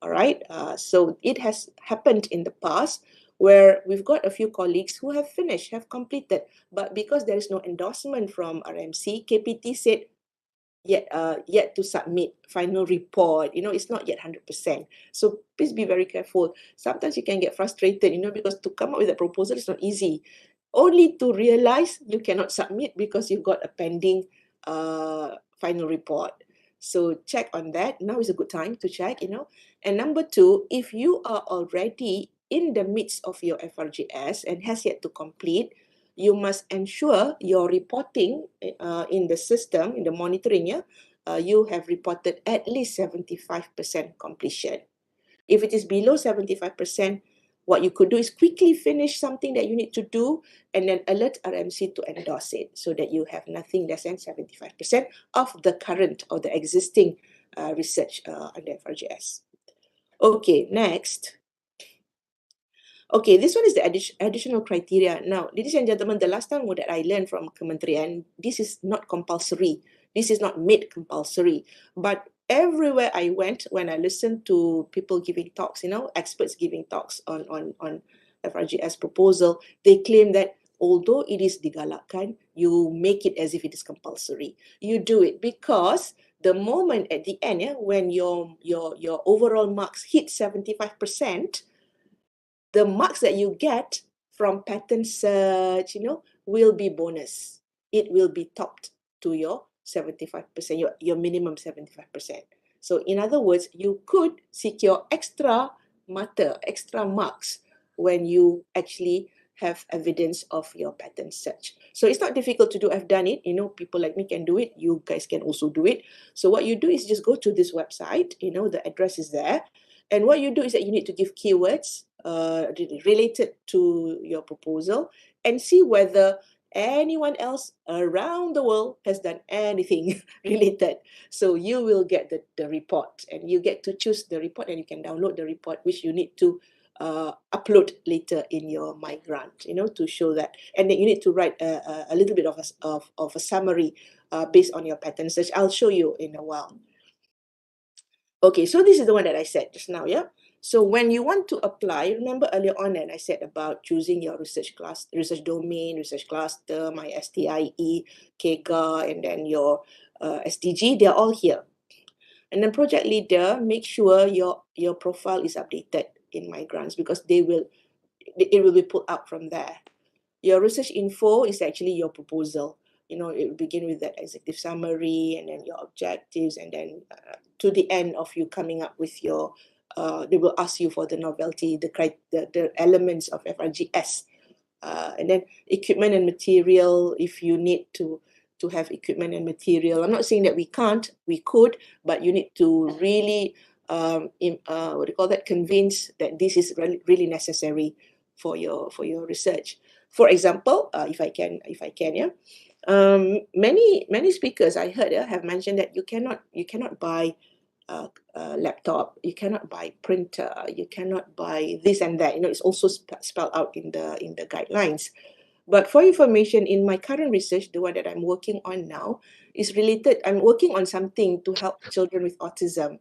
All right. So it has happened in the past where we've got a few colleagues who have finished, have completed, but because there is no endorsement from RMC, KPT said yet to submit final report. It's not yet 100%. So please be very careful. Sometimes you can get frustrated, because to come up with a proposal is not easy. Only to realize you cannot submit because you've got a pending final report. So check on that. Now is a good time to check, And number two, if you are already in the midst of your FRGS and has yet to complete, you must ensure your reporting in the system, in the monitoring, you have reported at least 75% completion. If it is below 75%, what you could do is quickly finish something that you need to do and then alert RMC to endorse it so that you have nothing less than 75% of the current or the existing research under FRGS. Okay, next. Okay, this one is the additional criteria. Now, ladies and gentlemen, the last time that I learned from Kementerian, this is not compulsory. This is not made compulsory. But everywhere I went, when I listened to people giving talks, experts giving talks on FRGS proposal, they claim that although it is digalakkan, you make it as if it is compulsory. You do it because the moment at the end, when your overall marks hit 75%, the marks that you get from pattern search, will be bonus. It will be topped to your 75%, your minimum 75%. So in other words, you could secure extra marks when you actually have evidence of your pattern search. So it's not difficult to do. I've done it. People like me can do it. You guys can also do it. So what you do is just go to this website. The address is there. And what you do is that you need to give keywords related to your proposal and see whether anyone else around the world has done anything related. So you will get the report and you get to choose the report and you can download the report, which you need to upload later in your My Grant, to show that. And then you need to write a little bit of a summary based on your pattern search. I'll show you in a while. Okay, so this is the one that I said just now, yeah? So when you want to apply, remember earlier on that I said about choosing your research class, research domain, research cluster, my STIE, KGA, and then your SDG, they're all here. And then project leader, make sure your profile is updated in My Grants because it will be put out from there. Your research info is actually your proposal. It will begin with that executive summary and then your objectives and then to the end of you coming up with your, they will ask you for the novelty, the elements of FRGS. And then equipment and material, if you need to have equipment and material. I'm not saying that we can't, we could, but you need to really, convince that this is really necessary for your research. For example, if I can, yeah. Many speakers I heard have mentioned that you cannot buy a laptop, you cannot buy printer, you cannot buy this and that. It's also spelled out in the guidelines. But for information, in my current research, the one that I'm working on now is related. I'm working on something to help children with autism.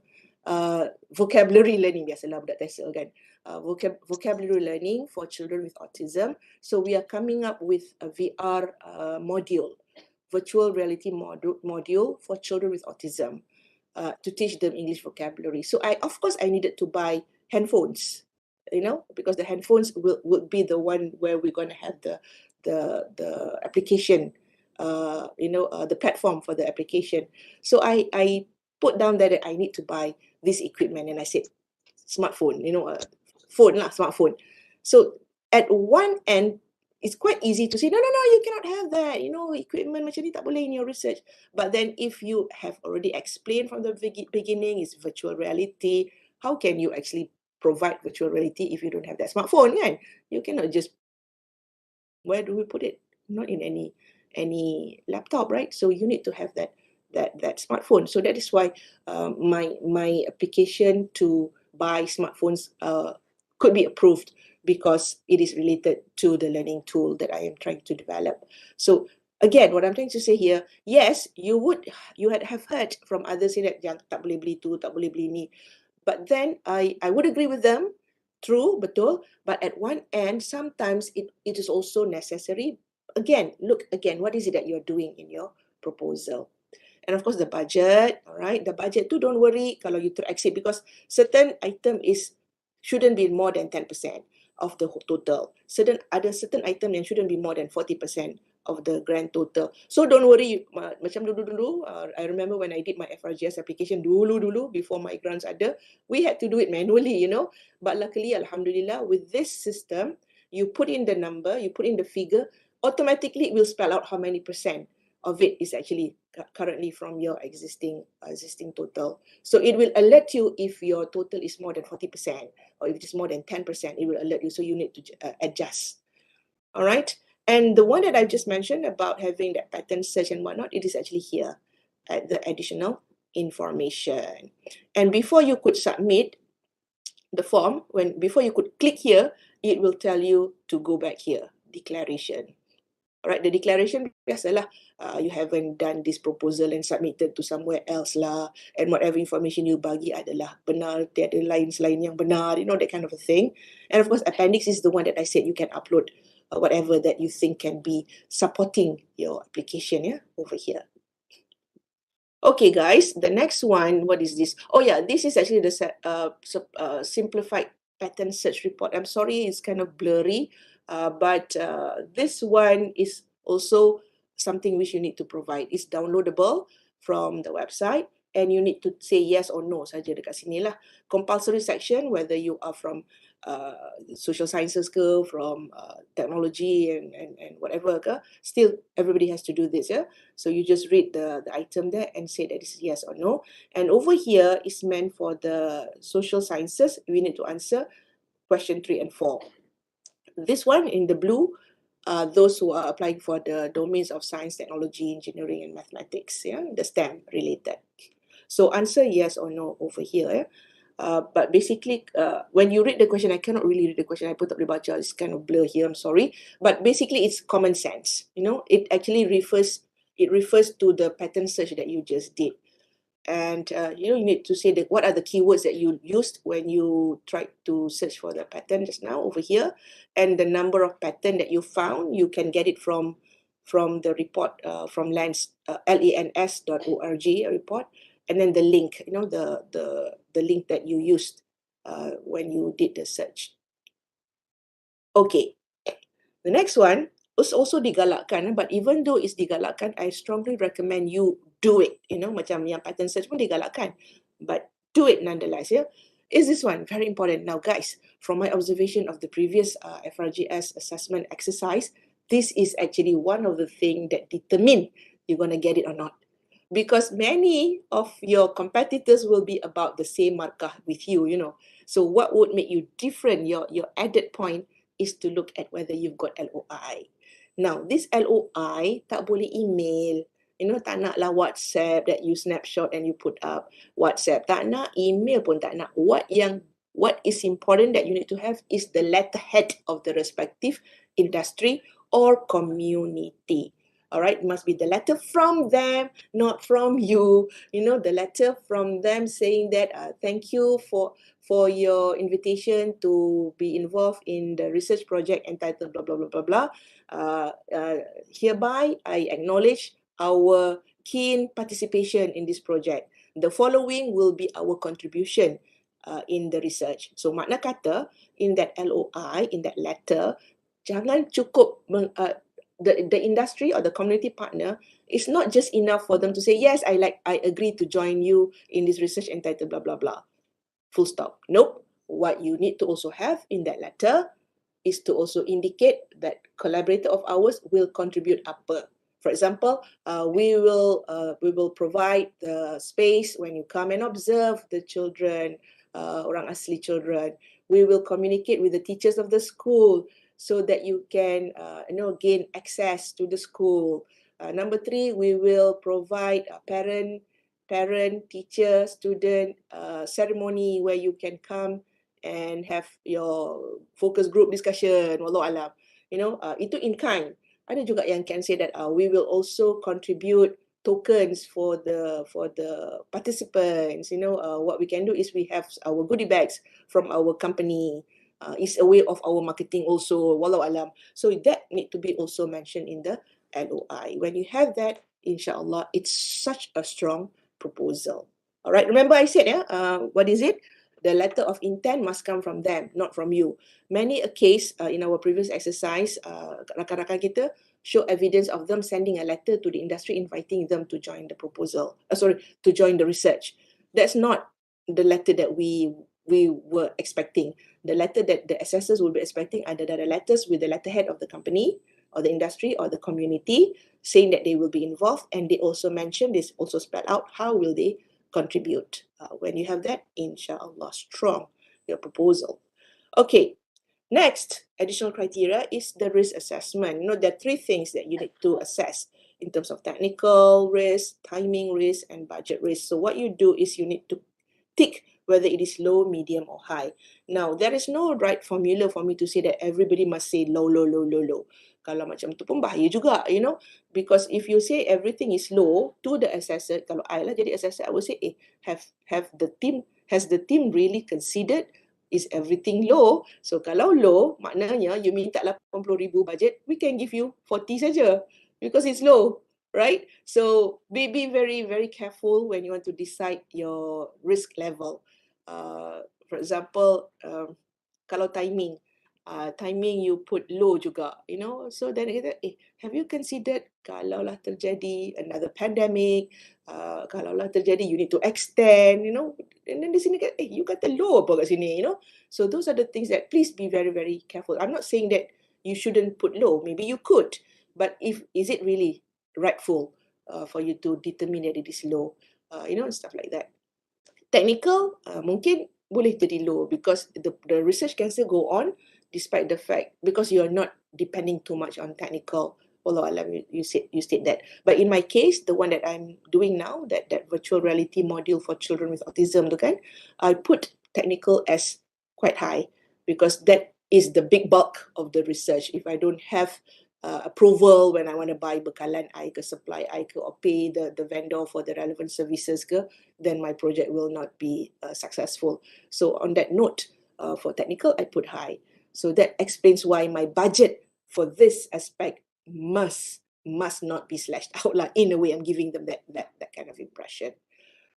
Vocabulary learning, biasalah budak TESOL kan. Vocabulary learning for children with autism. So we are coming up with a VR module, virtual reality module for children with autism to teach them English vocabulary. So of course I needed to buy handphones, because the handphones would be the one where we're going to have the application, the platform for the application. So I put down that I need to buy this equipment and I said smartphone, smartphone. So at one end, it's quite easy to say, no, you cannot have that, equipment macam ni tak boleh in your research. But then if you have already explained from the beginning, it's virtual reality, how can you actually provide virtual reality if you don't have that smartphone, kan? You cannot just, where do we put it? Not in any any laptop, right? So you need to have that smartphone. So that is why my application to buy smartphones could be approved, because it is related to the learning tool that I am trying to develop. So again, what I'm trying to say here, yes, you have heard from others that yang tak boleh beli tu, tak boleh beli ni. But then I would agree with them, true, betul. But at one end, sometimes it is also necessary. Again, look again, what is it that you're doing in your proposal? And of course, the budget, all right? The budget too, don't worry kalau you exceed, because certain item shouldn't be more than 10% of the total. Certain item yang shouldn't be more than 40% of the grand total. So don't worry, macam dulu-dulu, I remember when I did my FRGS application dulu before my grants ada, we had to do it manually, you know. But luckily, alhamdulillah, with this system, you put in the number, you put in the figure, automatically it will spell out how many percent of it is actually currently from your existing total. So it will alert you if your total is more than 40%, or if it is more than 10%, it will alert you. So you need to adjust. All right. And the one that I just mentioned about having that pattern search and whatnot, it is actually here at the additional information. And before you could submit the form, before you could click here, it will tell you to go back here, declaration. Alright, the declaration, biasalah, you haven't done this proposal and submitted to somewhere else lah, and whatever information you bagi adalah benar, tiada lain selain yang benar, you know, that kind of a thing. And of course, appendix is the one that I said you can upload whatever that you think can be supporting your application, yeah, over here. Okay, guys, the next one, what is this? Oh yeah, this is actually the simplified pattern search report. I'm sorry, it's kind of blurry. But this one is also something which you need to provide. It's downloadable from the website, and you need to say yes or no saja dekat sini lah. Compulsory section, whether you are from social sciences ke, from technology and whatever ke, still everybody has to do this, yeah. So you just read the item there and say that it's yes or no. And over here is meant for the social sciences. We need to answer question 3 and 4. This one in the blue, those who are applying for the domains of science, technology, engineering, and mathematics, yeah, the STEM related. So answer yes or no over here. Yeah? But basically, when you read the question, I cannot really read the question. I put up the baca, it's kind of blur here, I'm sorry. But basically, it's common sense. You know, it actually refers to the pattern search that you just did. And you know, you need to say that what are the keywords that you used when you tried to search for the pattern just now over here, and the number of pattern that you found. You can get it from the report from lans.org report, and then the link, you know, the link that you used when you did the search. Okay, the next one is also digalakkan, but even though it's digalakkan, I strongly recommend you do it. You know, macam yang pattern search pun digalakkan, but do it nonetheless. Yeah, is this one very important? Now, guys, from my observation of the previous FRGS assessment exercise, this is actually one of the things that determine you're gonna get it or not. Because many of your competitors will be about the same markah with you, you know. So what would make you different, your added point, is to look at whether you've got LOI. Now, this LOI tak boleh email. You know, tak nak lah WhatsApp that you snapshot and you put up. WhatsApp tak nak, email pun tak nak. What is important that you need to have is the letterhead of the respective industry or community. All right, it must be the letter from them, not from you. You know, the letter from them saying that thank you for your invitation to be involved in the research project entitled blah blah blah blah blah. Hereby, I acknowledge our keen participation in this project. The following will be our contribution in the research. So makna kata, in that LOI, in that letter, jangan cukup the industry or the community partner, is not just enough for them to say, yes, I agree to join you in this research entitled blah, blah, blah. Full stop. Nope. What you need to also have in that letter is to also indicate that collaborator of ours will contribute apa. For example, we will provide the space when you come and observe the children, orang asli children. We will communicate with the teachers of the school so that you can gain access to the school. Number 3, we will provide a parent, teacher, student ceremony where you can come and have your focus group discussion. Wallahu alam. Itu in kind. Ada juga yang can say that we will also contribute tokens for the participants. What we can do is we have our goodie bags from our company. It's a way of our marketing also. Wallahu alam. So that need to be also mentioned in the LOI. When you have that, inshallah, it's such a strong proposal. All right. Remember I said, what is it? The letter of intent must come from them, not from you. Many a case in our previous exercise, rakan-rakan kita show evidence of them sending a letter to the industry inviting them to join the proposal. To join the research. That's not the letter that we were expecting. The letter that the assessors will be expecting are the letters with the letterhead of the company or the industry or the community saying that they will be involved, and they also mention, this also spell out how will they contribute. When you have that, inshallah, strong your proposal. Okay, next additional criteria is the risk assessment. There are 3 things that you need to assess in terms of technical risk, timing risk, and budget risk. So what you do is you need to tick whether it is low, medium, or high. Now, there is no right formula for me to say that everybody must say low, low, low, low, low. Kalau macam tu pun bahaya juga, because if you say everything is low to the assessor, kalau I lah jadi assessor, I will say, has the team really considered, is everything low? So kalau low, maknanya you minta 80,000 budget, we can give you 40 saja because it's low. Right? So be very, very careful when you want to decide your risk level. For example, kalau timing you put low juga, so then kita, have you considered kalau lah terjadi another pandemic, kalau lah terjadi you need to extend, and then di sini you kata low apa kat sini, So those are the things that please be very, very careful. I'm not saying that you shouldn't put low, maybe you could, but is it really rightful for you to determine that it is low, stuff like that. Technical, mungkin boleh jadi low because the research can still go on despite the fact, because you are not depending too much on technical. Wallahu alam, you state that. But in my case, the one that I'm doing now, that virtual reality module for children with autism tu kan, I put technical as quite high because that is the big bulk of the research. If I don't have approval when I want to buy bekalan I ke, supply I ke, or pay the vendor for the relevant services ke, then my project will not be successful. So on that note, for technical, I put high. So that explains why my budget for this aspect must not be slashed out. In a way, I'm giving them that kind of impression.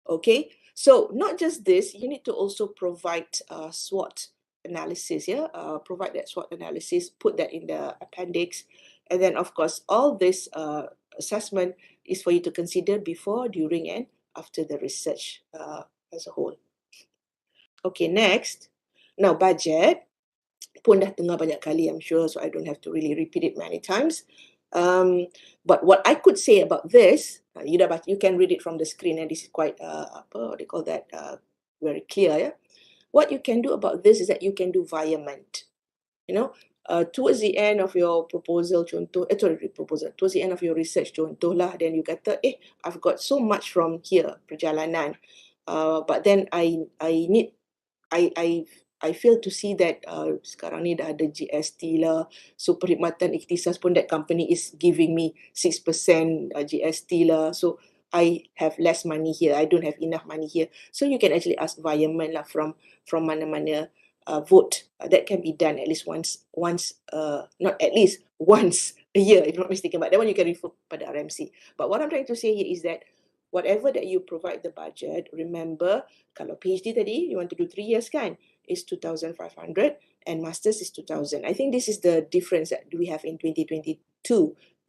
Okay, so not just this, you need to also provide SWOT analysis. Provide that SWOT analysis, put that in the appendix. And then, of course, all this assessment is for you to consider before, during, and after the research as a whole. Okay, next. Now, budget. Pun dah dengar banyak kali, I'm sure, so I don't have to really repeat it many times. But what I could say about this, you can read it from the screen, and this is quite, what they call that, very clear. Yeah? What you can do about this is that you can do environment. Towards the end of your proposal, towards the end of your research, contohlah, then you kata, I've got so much from here, perjalanan, but then I fail to see that sekarang ni dah ada GST lah, so perkhidmatan ikhtisas pun that company is giving me 6% GST lah, so I have less money here, I don't have enough money here. So you can actually ask environment lah from mana-mana vote. That can be done at least once, not at least once a year, if I'm not mistaken, but that one you can refer pada RMC. But what I'm trying to say here is that whatever that you provide the budget, remember, kalau PhD tadi, you want to do 3 years kan, is 2,500 and Masters is 2,000. I think this is the difference that we have in 2022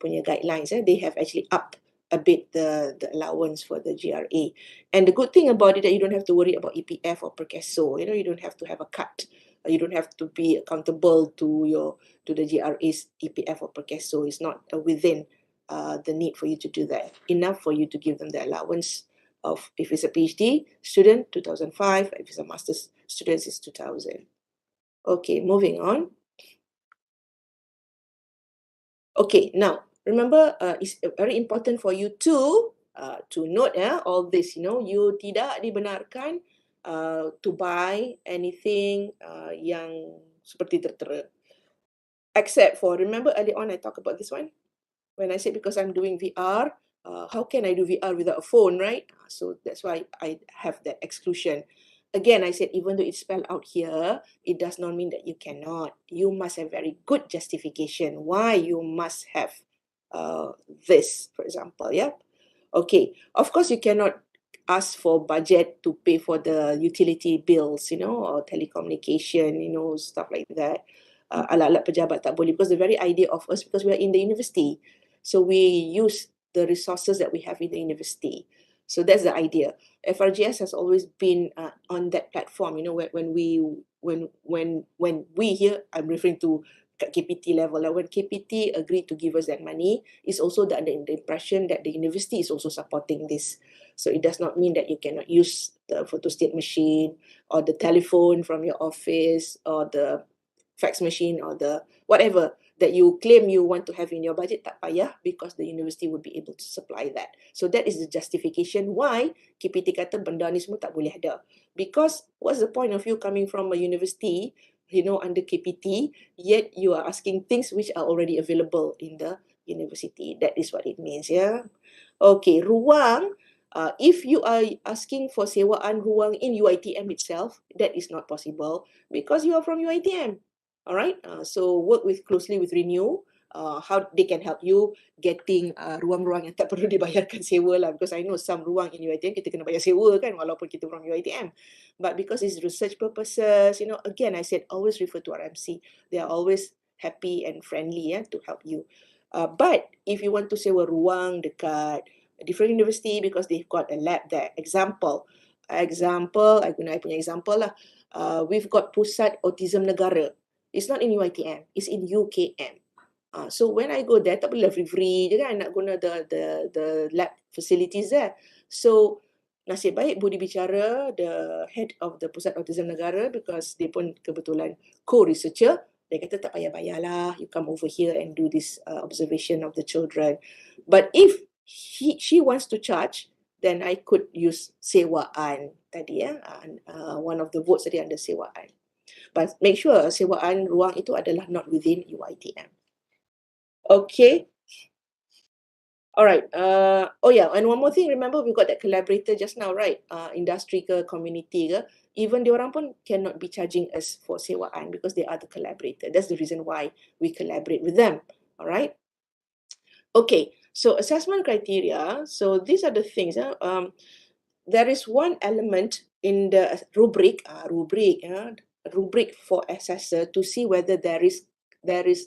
punya guidelines. They have actually upped a bit the allowance for the GRA. And the good thing about it that you don't have to worry about EPF or perkeso. You don't have to have a cut. You don't have to be accountable to the GRA's EPF or perkeso. It's not within the need for you to do that. Enough for you to give them the allowance of, if it's a PhD student, 2,005. If it's a master's student, it's 2,000. Okay, moving on. Okay, now remember, it's very important for you to note all this, you tidak dibenarkan to buy anything yang seperti tertera. Except for, remember earlier on I talked about this one? When I said because I'm doing VR, how can I do VR without a phone, right? So that's why I have that exclusion. Again, I said even though it's spelled out here, it does not mean that you cannot. You must have very good justification why you must have this, for example, yeah? Okay, of course you cannot ask for budget to pay for the utility bills, or telecommunication, stuff like that. Alat-alat pejabat tak boleh, because the very idea of us, because we are in the university, so we use the resources that we have in the university. So that's the idea. FRGS has always been on that platform, when we here, I'm referring to KPT level, when KPT agreed to give us that money, it's also the impression that the university is also supporting this. So it does not mean that you cannot use the photostat machine or the telephone from your office or the fax machine or the whatever that you claim you want to have in your budget, tak payah, because the university would be able to supply that. So that is the justification why KPT kata benda ni semua tak boleh ada. Because what's the point of you coming from a university, under KPT, yet you are asking things which are already available in the university. That is what it means, yeah. Okay, ruang. If you are asking for sewaan ruang in UiTM itself, that is not possible because you are from UiTM. All right, so work closely with Renew, how they can help you getting ruang-ruang yang tak perlu dibayarkan sewa lah, because I know some ruang in UiTM kita kena bayar sewa kan, walaupun kita from UiTM. But because it's research purposes, again I said always refer to RMC. They are always happy and friendly to help you. But if you want to sewa ruang dekat a different university because they've got a lab there. Example, I punya example lah. We've got Pusat Autism Negara. It's not in UiTM, it's in UKM. So when I go there, tak boleh free je kan nak guna the lab facilities there. So nasib baik budi bicara the head of the Pusat Autism Negara, because dia pun kebetulan co-researcher. Dia kata tak payah bayar lah, you come over here and do this observation of the children. But if she wants to charge, then I could use sewaan tadi one of the votes tadi under sewaan. But make sure sewaan ruang itu adalah not within UiTM. Okay. All right. Oh yeah, and one more thing. Remember we got that collaborator just now, right? Industry ke, community ke. Even diorang pun cannot be charging us for sewaan because they are the collaborator. That's the reason why we collaborate with them. All right. Okay. So assessment criteria. So these are the things. There is one element in the rubric for assessor to see whether there is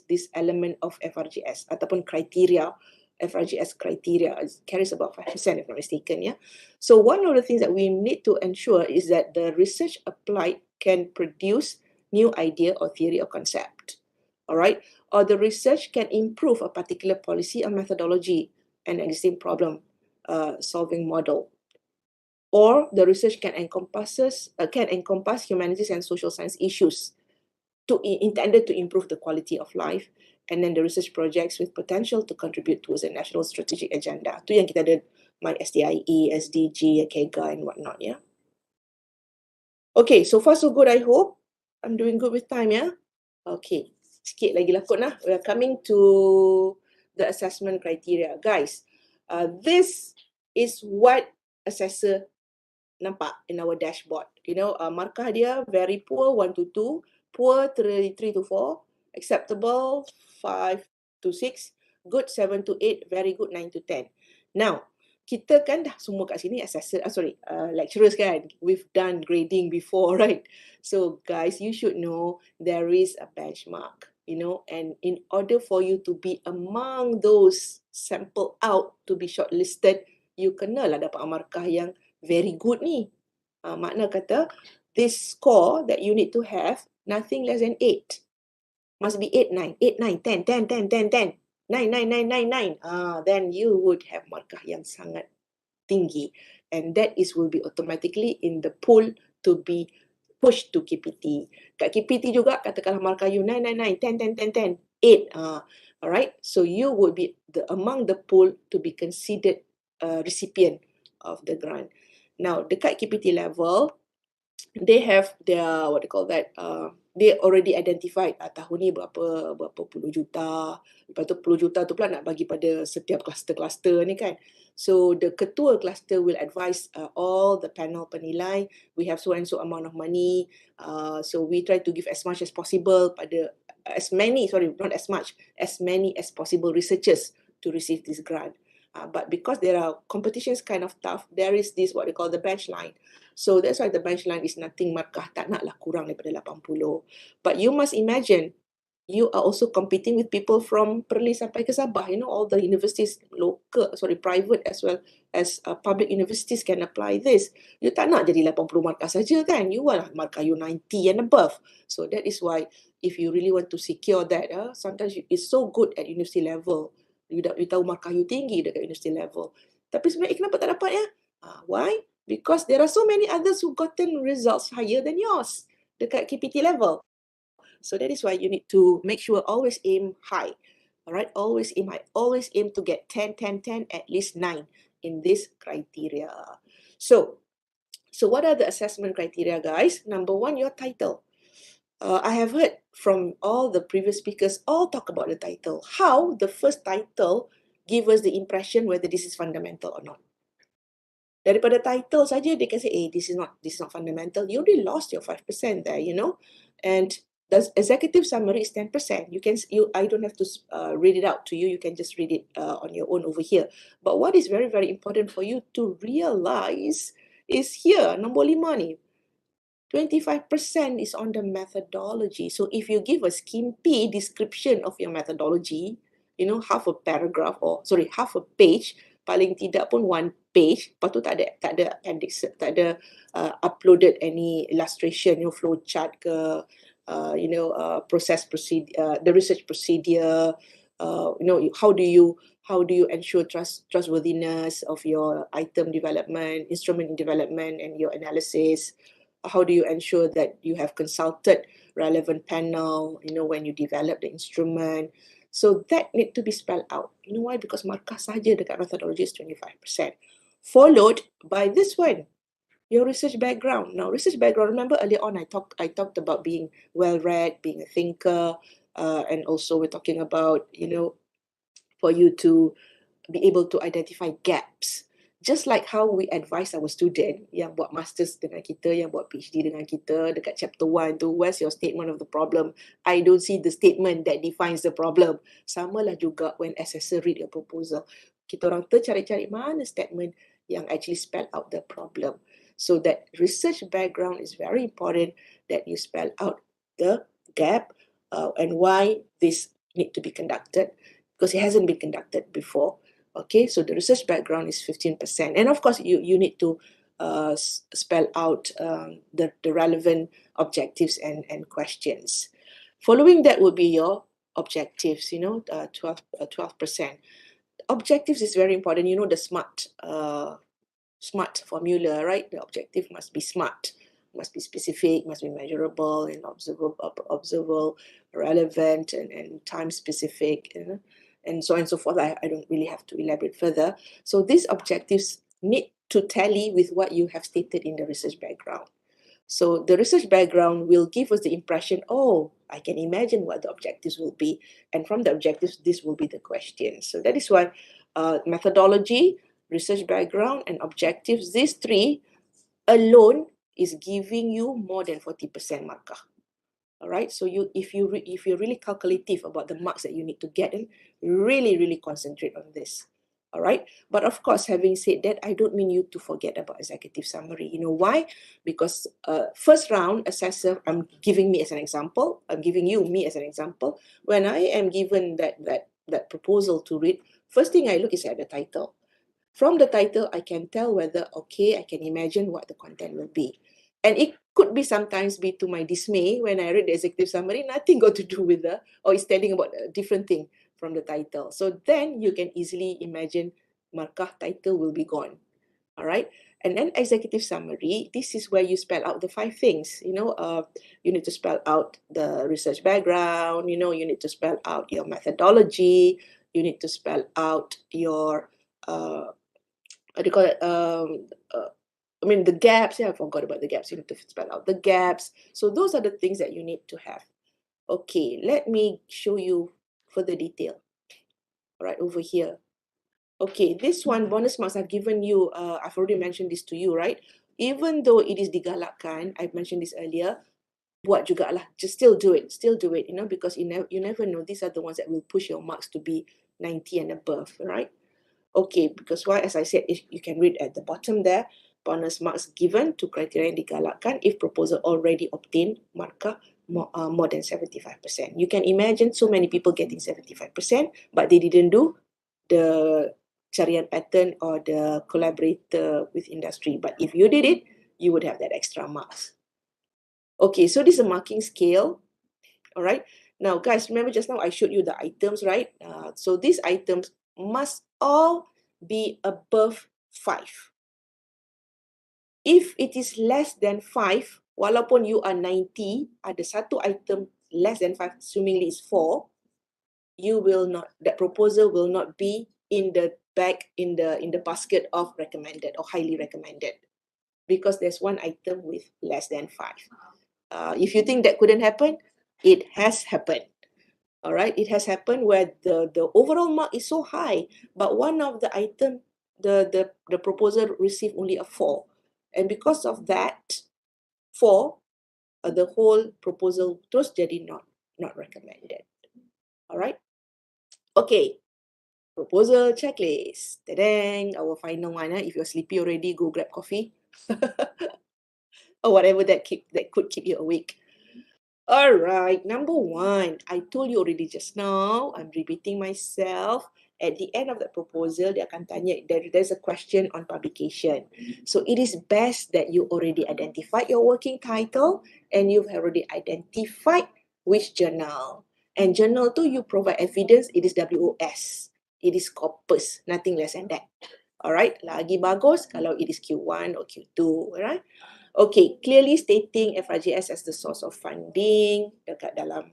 this element of FRGS ataupun criteria. FRGS criteria carries about 5%, if not mistaken. Yeah. So one of the things that we need to ensure is that the research applied can produce new idea or theory or concept. All right. Or the research can improve a particular policy or methodology and existing problem solving model. Or the research can encompass humanities and social science issues intended to improve the quality of life, and then the research projects with potential to contribute towards a national strategic agenda. Tu yang kita ada my SDIE, SDG, KEGA and whatnot, yeah. Okay, so far so good, I hope. I'm doing good with time, yeah. Okay, sikit lagi lah kot lah. We are coming to the assessment criteria. Guys, this is what assessor nampak in our dashboard. Markah dia very poor 1 to 2, poor 3 to 4, acceptable 5 to 6, good 7 to 8, very good 9 to 10. Now, kita kan dah semua kat sini assessor, lecturers kan. We've done grading before, right? So guys, you should know there is a benchmark, and in order for you to be among those sample out to be shortlisted, you kenalah dapat markah yang very good ni. Makna kata, this score that you need to have, nothing less than 8. Must be 8, 9, 8, 9, 10, 10, 10, 10, 10, 9, 9, 9, 9, 9. Then you would have markah yang sangat tinggi. And that will be automatically in the pool to be pushed to KPT. Kat KPT juga, katakanlah markah you 9, 9, 9, 10, 10, 10, 10, 8. All right, so you would be among the pool to be considered a recipient of the grant. Now, dekat KPT level, they have their, what they call that, they already identified tahun ni berapa puluh juta, lepas tu 10 juta tu pula nak bagi pada setiap kluster-kluster ni kan. So the ketua cluster will advise all the panel penilai, we have so and so amount of money, so we try to give as much as possible pada as many as possible researchers to receive this grant. But because there are competitions kind of tough, there is this what they call the bench line. So that's why the bench line is nothing, markah tak naklah kurang daripada 80. But you must imagine, you are also competing with people from Perlis sampai ke Sabah. You know, all the universities, private as well as public universities can apply this. You tak nak jadi 80 markah saja kan. You want markah you 90 and above. So that is why if you really want to secure that, sometimes it's so good at university level. You tahu markah you tinggi dekat university level. Tapi sebenarnya kenapa tak dapat ya? Why? Because there are so many others who gotten results higher than yours dekat KPT level. So that is why you need to make sure always aim high. All right, always aim high. Always aim to get 10, 10, 10, at least 9 in this criteria. So what are the assessment criteria, guys? Number 1, your title. I have heard from all the previous speakers all talk about the title. How the first title give us the impression whether this is fundamental or not. Daripada title saja they can say, this is not fundamental. You already lost your 5% there, you know. And the executive summary is 10%. I don't have to read it out to you. You can just read it on your own over here. But what is very, very important for you to realize is here, nombor 5 ni. 25% is on the methodology. So if you give a skimpy description of your methodology, you know, half a page, paling tidak pun 1 page, lepas tu tak ada appendix, tak ada uploaded any illustration, you know, flow chart ke, the research procedure, you know, how do you ensure trustworthiness of your item development, instrument development, and your analysis. How do you ensure that you have consulted relevant panel, you know, when you develop the instrument? So that need to be spelled out. You know why? Because markah saja dekat methodology is 25%. Followed by this one, your research background. Now, research background, remember earlier on I talked about being well-read, being a thinker, and also we're talking about, you know, for you to be able to identify gaps. Just like how we advise our student yang buat masters dengan kita, yang buat PhD dengan kita, dekat chapter 1 tu, where's your statement of the problem? I don't see the statement that defines the problem. Samalah juga when assessor read your proposal. Kita orang tercari-cari mana statement yang actually spell out the problem. So that research background is very important, that you spell out the gap and why this need to be conducted, because it hasn't been conducted before. Okay, so the research background is 15%. And of course, you need to spell out the relevant objectives and questions. Following that would be your objectives, you know, 12%. Objectives is very important. You know, the SMART formula, right? The objective must be SMART, must be specific, must be measurable and observable, relevant and time specific, you know, and so on and so forth. I don't really have to elaborate further. So these objectives need to tally with what you have stated in the research background. So the research background will give us the impression, I can imagine what the objectives will be. And from the objectives, this will be the questions. So that is why methodology, research background, and objectives, these 3 alone is giving you more than 40% markah. All right, so if you're really calculative about the marks that you need to get in, really concentrate on this. All right, but of course, having said that, I don't mean you to forget about executive summary. You know why? Because first round assessor, I'm giving me as an example. I'm giving you me as an example. When I am given that proposal to read, first thing I look is at the title. From the title, I can tell whether, I can imagine what the content will be. And it could be sometimes be to my dismay when I read the executive summary, nothing got to do with or it's telling about a different thing from the title. So then you can easily imagine markah title will be gone. All right. And then executive summary, this is where you spell out the 5 things. You need to spell out the research background, you need to spell out your methodology, you need to spell out your, what do you call it? The gaps. Yeah, I forgot about the gaps. You need to spell out the gaps. So those are the things that you need to have. Okay, let me show you further detail. Right over here. Okay, this one, bonus marks I've given you, I've already mentioned this to you, right? Even though it is digalakkan, I've mentioned this earlier, buat jugalah, just still do it, because you never know, these are the ones that will push your marks to be 90 and above, right? Okay, because why, as I said, you can read at the bottom there, bonus marks given to criteria yang digalakkan if proposal already obtained markah more than 75%. You can imagine so many people getting 75%, but they didn't do the carian pattern or the collaborator with industry. But if you did it, you would have that extra marks. Okay, so this is a marking scale. All right. Now, guys, remember just now I showed you the items, right? So these items must all be above 5. If it is less than 5, walaupun you are 90, ada satu item less than 5, assuming it's 4, that proposal will not be in the bag, in the basket of recommended or highly recommended, because there's one item with less than 5. If you think that couldn't happen, it has happened. All right, it has happened where the overall mark is so high, but one of the item, the proposal received only a 4, and because of that 4, the whole proposal terus jadi not recommended. All right. Okay, proposal checklist. Ta-dang, our final one. If you're sleepy already, go grab coffee. Or whatever that could keep you awake. All right, number 1. I told you already just now. I'm repeating myself. At the end of the proposal, dia akan tanya, there's a question on publication. So it is best that you already identified your working title and you've already identified which journal. And journal tu you provide evidence, it is WOS. It is corpus, nothing less than that. Alright, lagi bagus kalau it is Q1 or Q2, alright? Okay, clearly stating FRGS as the source of funding dekat dalam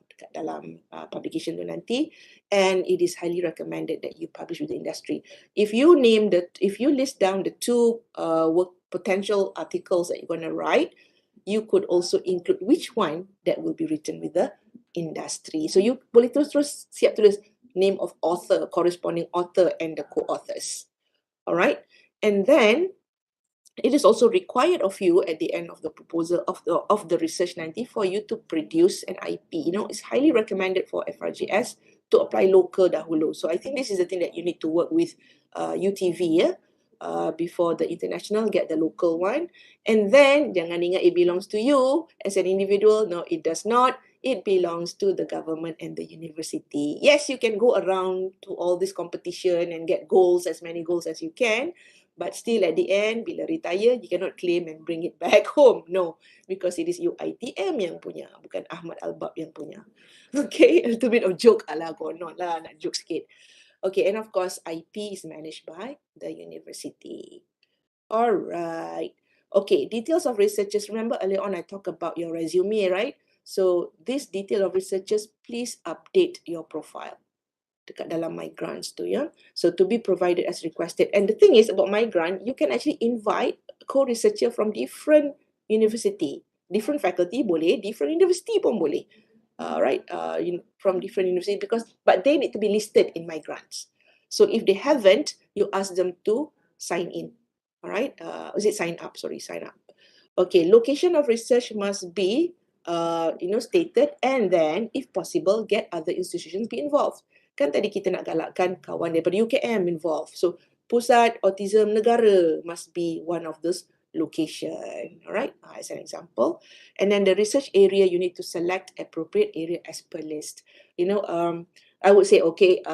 publication tu nanti, and it is highly recommended that you publish with the industry. If you list down the 2 work potential articles that you're going to write, you could also include which one that will be written with the industry. So you boleh terus siap tulis name of author, corresponding author, and the co-authors. All right, and then it is also required of you at the end of the proposal of the research 90 for you to produce an IP. It's highly recommended for FRGS to apply local dahulu. So I think this is the thing that you need to work with UTV before the international, get the local one. And then jangan ingat it belongs to you as an individual. No, it does not. It belongs to the government and the university. Yes, you can go around to all this competition and get goals, as many goals as you can. But still at the end, bila retire, you cannot claim and bring it back home. No, because it is UiTM yang punya, bukan Ahmad Albab yang punya. Okay, a little bit of joke ala konon lah, nak joke sikit. Okay, and of course, IP is managed by the university. All right. Okay, details of researchers. Remember earlier on I talked about your resume, right? So this detail of researchers, please update your profile dekat dalam My Grants tu, ya. So to be provided as requested. And the thing is about My Grant, you can actually invite co-researcher from different university, different faculty boleh, different university pun boleh. Right, from different universities, but they need to be listed in My Grants. So if they haven't, you ask them to sign in. All right, sign up. Okay, location of research must be stated, and then if possible, get other institutions be involved. Kan tadi kita nak galakkan kawan daripada UKM involved. So Pusat Autism Negara must be one of those location. All right, as an example. And then the research area, you need to select appropriate area as per list. I would say, okay,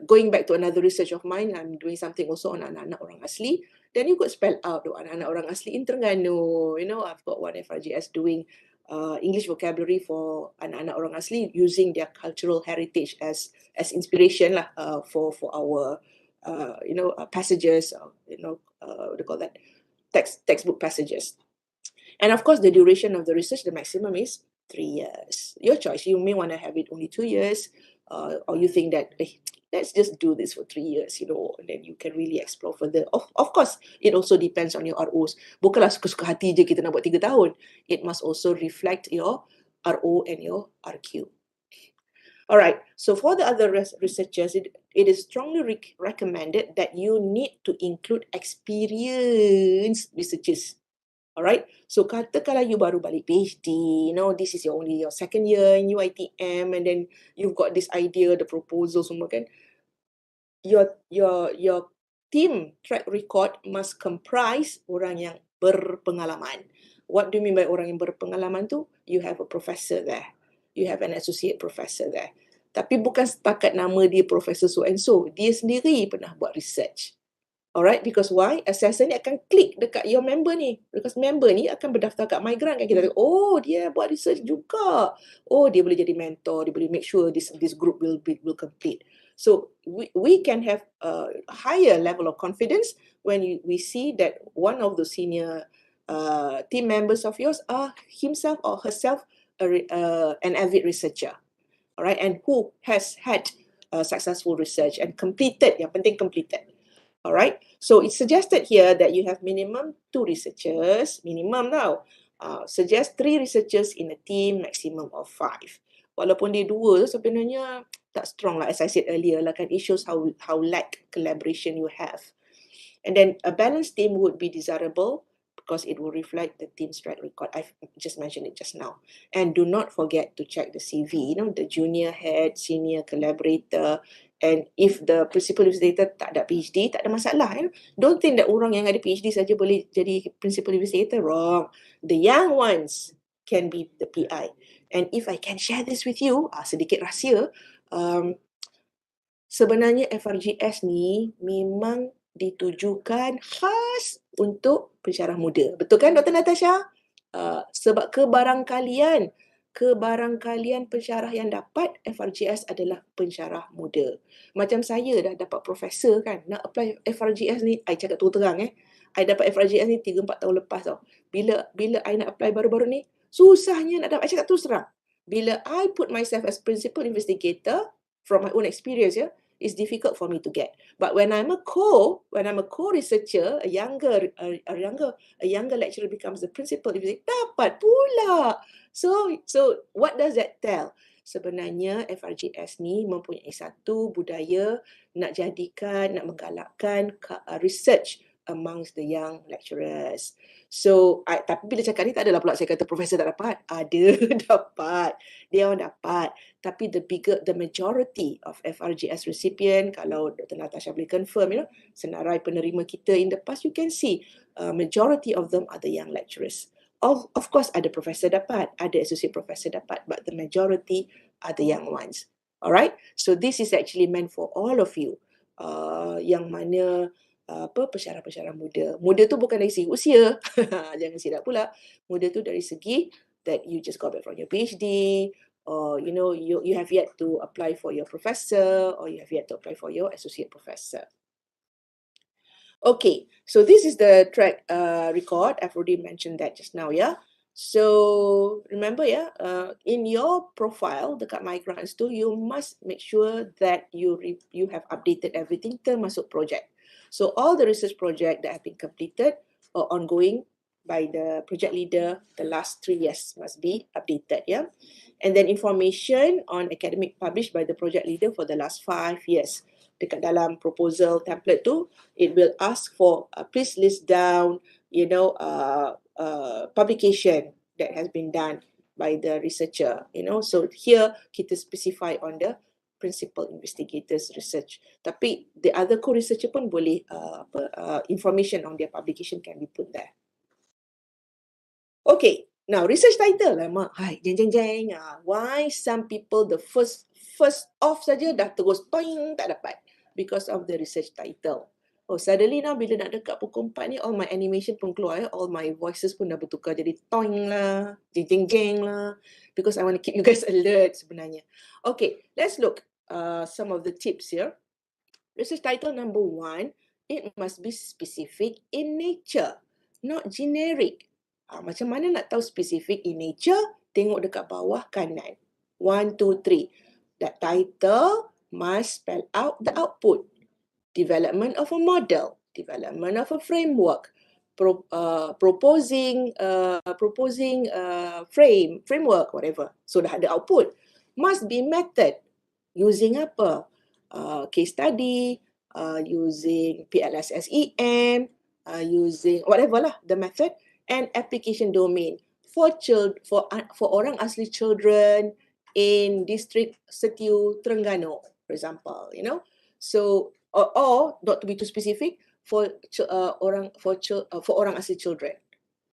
going back to another research of mine, I'm doing something also on anak-anak orang asli. Then you could spell out anak-anak orang asli in Terengganu. I've got one FRGS doing English vocabulary for anak-anak orang asli using their cultural heritage as inspiration lah, for our passages, what do you call that, textbook passages. And of course, the duration of the research, the maximum is 3 years. Your choice. You may want to have it only 2 years, or you think that, let's just do this for 3 years, and then you can really explore further. Of course, it also depends on your ROs. Bukanlah suka-suka hati je kita nak buat 3 tahun. It must also reflect your RO and your RQ. All right, so for the other researchers, it is strongly recommended that you need to include experienced researchers. Alright, so katakanlah you baru balik PhD, this is only your second year in UiTM, and then you've got this idea, the proposal semua kan. Your team track record must comprise orang yang berpengalaman. What do you mean by orang yang berpengalaman tu? You have a professor there. You have an associate professor there. Tapi bukan setakat nama dia Professor so and so. Dia sendiri pernah buat research. Alright, because why? Assessor ni akan klik dekat your member ni. Because member ni akan berdaftar kat Migrant kan. Kita tengok, oh dia buat research juga. Oh dia boleh jadi mentor, dia boleh make sure this group will complete. So we can have a higher level of confidence when we see that one of the senior team members of yours are himself or herself an avid researcher. Alright, and who has had successful research and completed, yang penting completed. Alright, so it's suggested here that you have minimum 2 researchers, minimum now. Suggest 3 researchers in a team, maximum of 5. Walaupun dia 2 sebenarnya tak strong lah, as I said earlier lah kan, it shows how lack collaboration you have. And then a balanced team would be desirable because it will reflect the team's track record. I've just mentioned it just now. And do not forget to check the CV, the junior head, senior collaborator. And if the principal investigator tak ada PhD, tak ada masalah. Don't think that orang yang ada PhD saja boleh jadi principal investigator. Wrong. The young ones can be the PI. And if I can share this with you, sedikit rahsia, sebenarnya FRGS ni memang ditujukan khas untuk pensyarah muda. Betul kan Dr. Natasha? Sebab kebarangkalian pensyarah yang dapat FRGS adalah pensyarah muda. Macam saya dah dapat profesor kan, nak apply FRGS ni, I cakap terang I dapat FRGS ni 3-4 tahun lepas tau. Bila I nak apply baru-baru ni, susahnya nak dapat, I cakap terus terang. Bila I put myself as principal investigator, from my own experience, it's difficult for me to get. But when I'm a co-researcher, a younger lecturer becomes the principal investigator, dapat pula. So what does that tell? Sebenarnya FRGS ni mempunyai satu budaya nak menggalakkan research amongst the young lecturers. So, tapi bila cakap ni tak adalah pula saya kata profesor tak dapat. Ada, dapat. Dia orang dapat. Tapi the majority of FRGS recipient, kalau Dr. Natasha boleh confirm, senarai penerima kita in the past, you can see majority of them are the young lecturers. Of course, ada profesor dapat, ada associate professor dapat, but the majority are the young ones. Alright? So, this is actually meant for all of you. Yang mana pensyarah-pensyarah muda. Muda tu bukan dari segi usia. Jangan silap pula. Muda tu dari segi that you just got back from your PhD, or you have yet to apply for your professor, or you have yet to apply for your associate professor. Okay, so this is the track record. I've already mentioned that just now, So remember, in your profile dekat My Grants tu, you must make sure that you have updated everything termasuk project. So all the research project that have been completed or ongoing by the project leader the last 3 years must be updated, And then information on academic published by the project leader for the last 5 years. Dekat dalam proposal template tu, it will ask for please list down, publication that has been done by the researcher, So here kita specify on the principal investigators research. Tapi the other co-researcher pun boleh information on their publication can be put there. Okay, now research title lah mak. Hai, jeng. Why some people the first off saja dah terus toing tak dapat because of the research title. Oh, suddenly now bila nak dekat pukul 4 ni, all my animation pun keluar, all my voices pun dah bertukar jadi toing lah, jeng lah, because I want to keep you guys alert sebenarnya. Okay, let's look some of the tips here. Research title number 1, it must be specific in nature. not generic. Macam mana nak tahu specific in nature? Tengok dekat bawah kanan. 1, 2, 3. That title must spell out the output. Development of a model, development of a framework, proposing framework, whatever. So dah ada output. Must be method. Using apa? Case study, using PLSSEM, using whatever lah the method, and application domain for orang asli children in district Setiu Terengganu, for example, you know. So or not to be too specific, for orang asli children.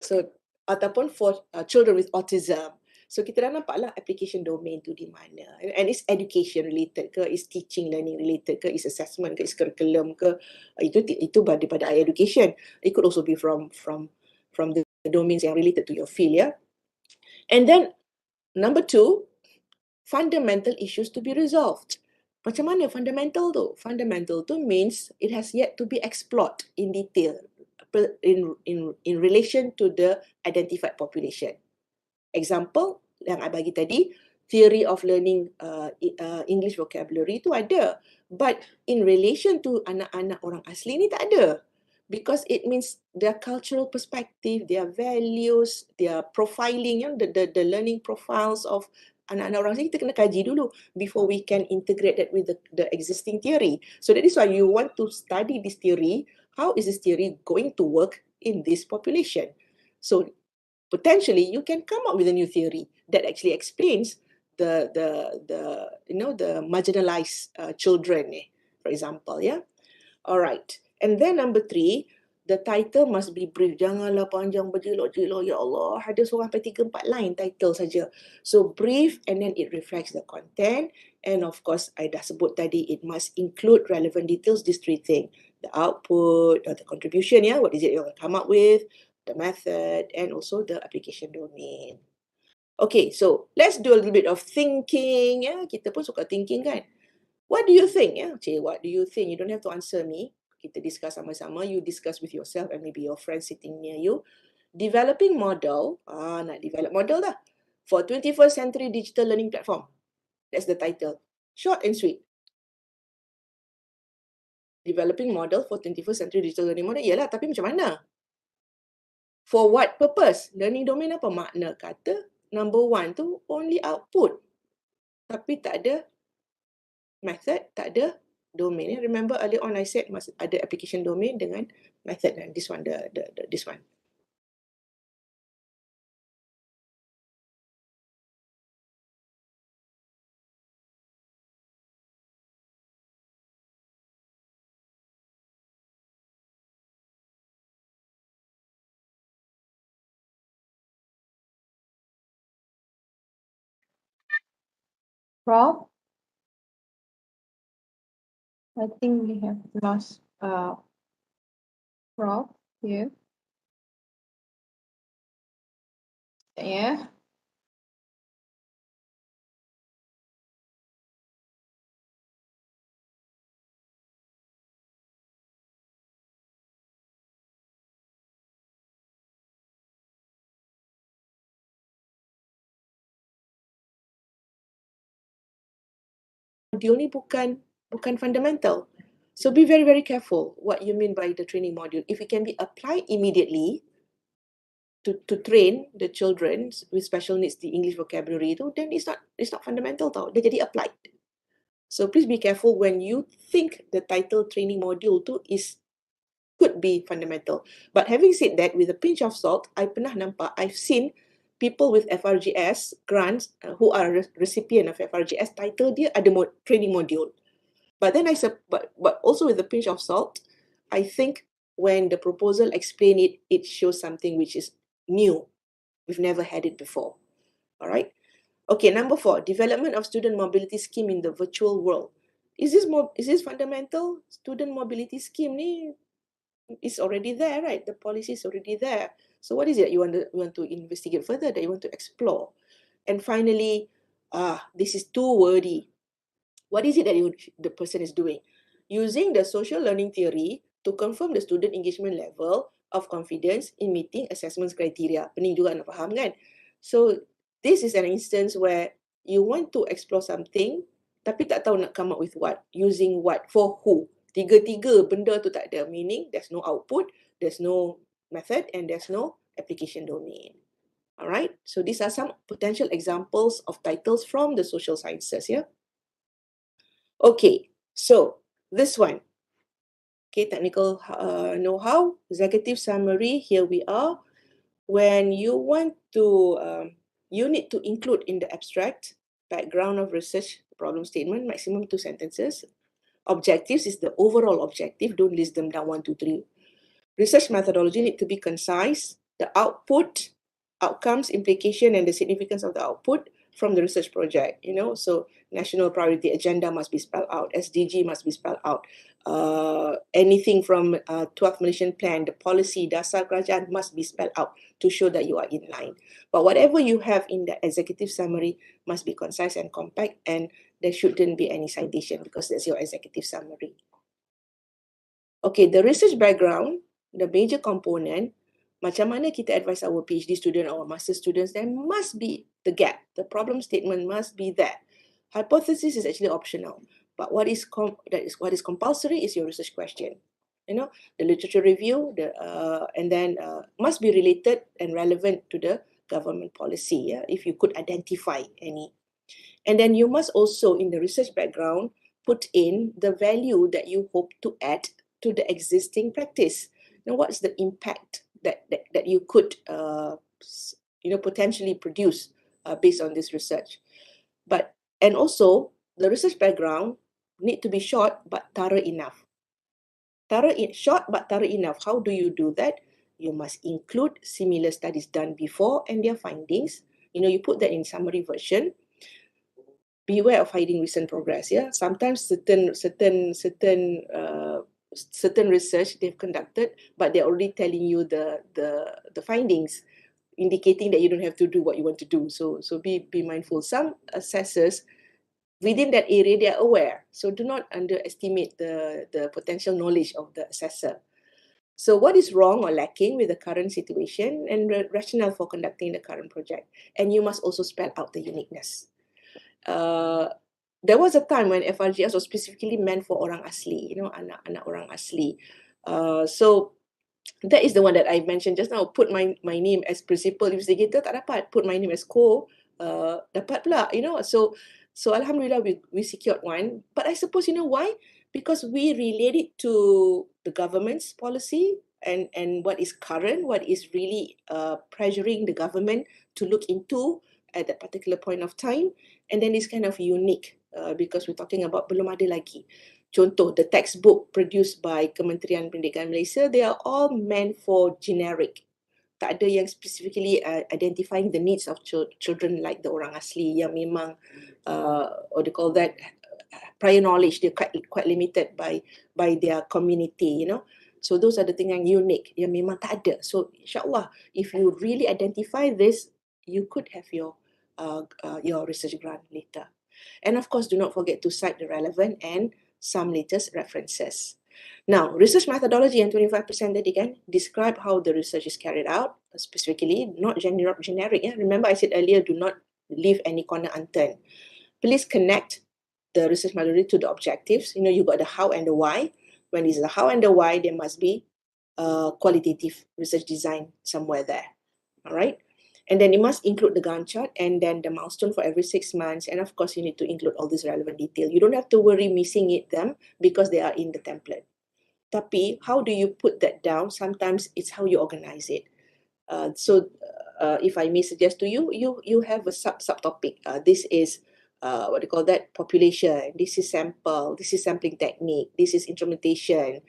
So ataupun for children with autism. So kita dah nampak lah application domain tu di mana. And it's education related ke, it's teaching learning related ke, it's assessment ke, it's curriculum ke. Itu daripada education. It could also be from the domains yang related to your field, yeah. And then number 2, fundamental issues to be resolved. Macam mana fundamental tu? Fundamental tu means it has yet to be explored in detail in relation to the identified population. Example yang I bagi tadi, theory of learning English vocabulary tu ada, but in relation to anak-anak orang asli ni tak ada. Because it means their cultural perspective, their values, their profiling, you know, the learning profiles of anak-anak orang asli, kita kena kaji dulu before we can integrate that with the existing theory. So that is why you want to study this theory. How is this theory going to work in this population? So potentially you can come up with a new theory that actually explains the marginalized children, for example, yeah. All right. And then number 3, the title must be brief. Janganlah panjang berjelok-jelok. Ya Allah, ada seorang sampai 3-4 line title saja. So brief, and then it reflects the content. And of course, I dah sebut tadi, it must include relevant details, these 3 things. The output, or the contribution, yeah, what is it you're going to come up with, the method, and also the application domain. Okay, so let's do a little bit of thinking. Yeah, kita pun suka thinking kan. What do you think? Yeah, Cik, what do you think? You don't have to answer me. Kita discuss sama-sama. You discuss with yourself and maybe your friend sitting near you. Developing model. Nak develop model dah. For 21st Century Digital Learning Platform. That's the title. Short and sweet. Developing model for 21st Century Digital Learning Model. Yalah, tapi macam mana? For what purpose? Learning domain apa? Makna kata number 1 tu only output. Tapi tak ada method, tak ada domain. Remember earlier on I said must ada application domain dengan method, and this one this one. Prof, I think we have lost Prof here. Yeah. Module ni bukan fundamental. So be very, very careful what you mean by the training module. If it can be applied immediately to train the children with special needs the English vocabulary tu, then it's not fundamental tau. Dia jadi applied. So please be careful when you think the title training module tu could be fundamental. But having said that, with a pinch of salt, I've seen people with FRGS grants who are recipient of FRGS title dia ada training module. But then but also with a pinch of salt, I think when the proposal explain it shows something which is new. We've never had it before. All right. Okay, number 4, development of student mobility scheme in the virtual world. Is this fundamental? Student mobility scheme ni is already there, right? The policy is already there. So what is it you want to investigate further, that you want to explore? And finally, this is too wordy. What is it that the person is doing? Using the social learning theory to confirm the student engagement level of confidence in meeting assessment criteria. Pening juga nak faham kan? So this is an instance where you want to explore something tapi tak tahu nak come up with what, using what, for who. Tiga-tiga benda tu tak ada, meaning there's no output, there's no method, and there's no application domain. Alright, so these are some potential examples of titles from the social sciences, yeah? Okay, so this one. Okay, technical know-how, executive summary, here we are. When you want to, you need to include in the abstract, background of research, problem statement, maximum 2 sentences. Objectives is the overall objective, don't list them down 1, 2, 3. Research methodology need to be concise. The output, outcomes, implication, and the significance of the output from the research project, you know, so national priority agenda must be spelled out, SDG must be spelled out, anything from 12th Malaysian Plan, the policy, dasar kerajaan must be spelled out to show that you are in line. But whatever you have in the executive summary must be concise and compact, and there shouldn't be any citation because that's your executive summary. Okay, the research background, the major component, macam mana kita advise our PhD student, our master students, there must be the gap. The problem statement must be there. Hypothesis is actually optional, but what is compulsory is your research question. You know, the literature review, and then must be related and relevant to the government policy. Yeah, if you could identify any, and then you must also in the research background put in the value that you hope to add to the existing practice. Now, what's the impact that you could potentially produce based on this research? And also the research background need to be short but thorough enough. Short but thorough enough. How do you do that? You must include similar studies done before and their findings. You know, you put that in summary version. Beware of hiding recent progress. Yeah, sometimes certain research they've conducted, but they're already telling you the findings, indicating that you don't have to do what you want to do. So be mindful. Some assessors within that area, they are aware. So do not underestimate the potential knowledge of the assessor. So what is wrong or lacking with the current situation and the rationale for conducting the current project? And you must also spell out the uniqueness. There was a time when FRGS was specifically meant for orang asli, you know, anak-anak orang asli. So that is the one that I mentioned just now. Put my name as principal investigator, tak dapat. Put my name as co, dapat pula, you know. So alhamdulillah we secured one. But I suppose, you know why? Because we relate it to the government's policy and what is current, what is really pressuring the government to look into at that particular point of time. And then it's kind of unique because we're talking about belum ada lagi. Contoh, the textbook produced by Kementerian Pendidikan Malaysia, they are all meant for generic. Tak ada yang specifically identifying the needs of children like the orang asli yang memang, what do you call that, prior knowledge, they're quite limited by their community, you know. So those are the things yang unique, yang memang tak ada. So insyaAllah, if you really identify this, you could have your research grant later. And of course, do not forget to cite the relevant and some latest references. Now, research methodology and 25% tadi kan, describe how the research is carried out, specifically, not generic. Yeah? Remember I said earlier, do not leave any corner unturned. Please connect the research methodology to the objectives. You know, you got the how and the why. When it's the how and the why, there must be qualitative research design somewhere there. All right. And then you must include the Gantt chart and then the milestone for every 6 months. And of course, you need to include all this relevant detail. You don't have to worry missing them because they are in the template. Tapi, how do you put that down? Sometimes it's how you organize it. So if I may suggest to you, you have a subtopic. This is what do you call that? Population. This is sample. This is sampling technique. This is instrumentation.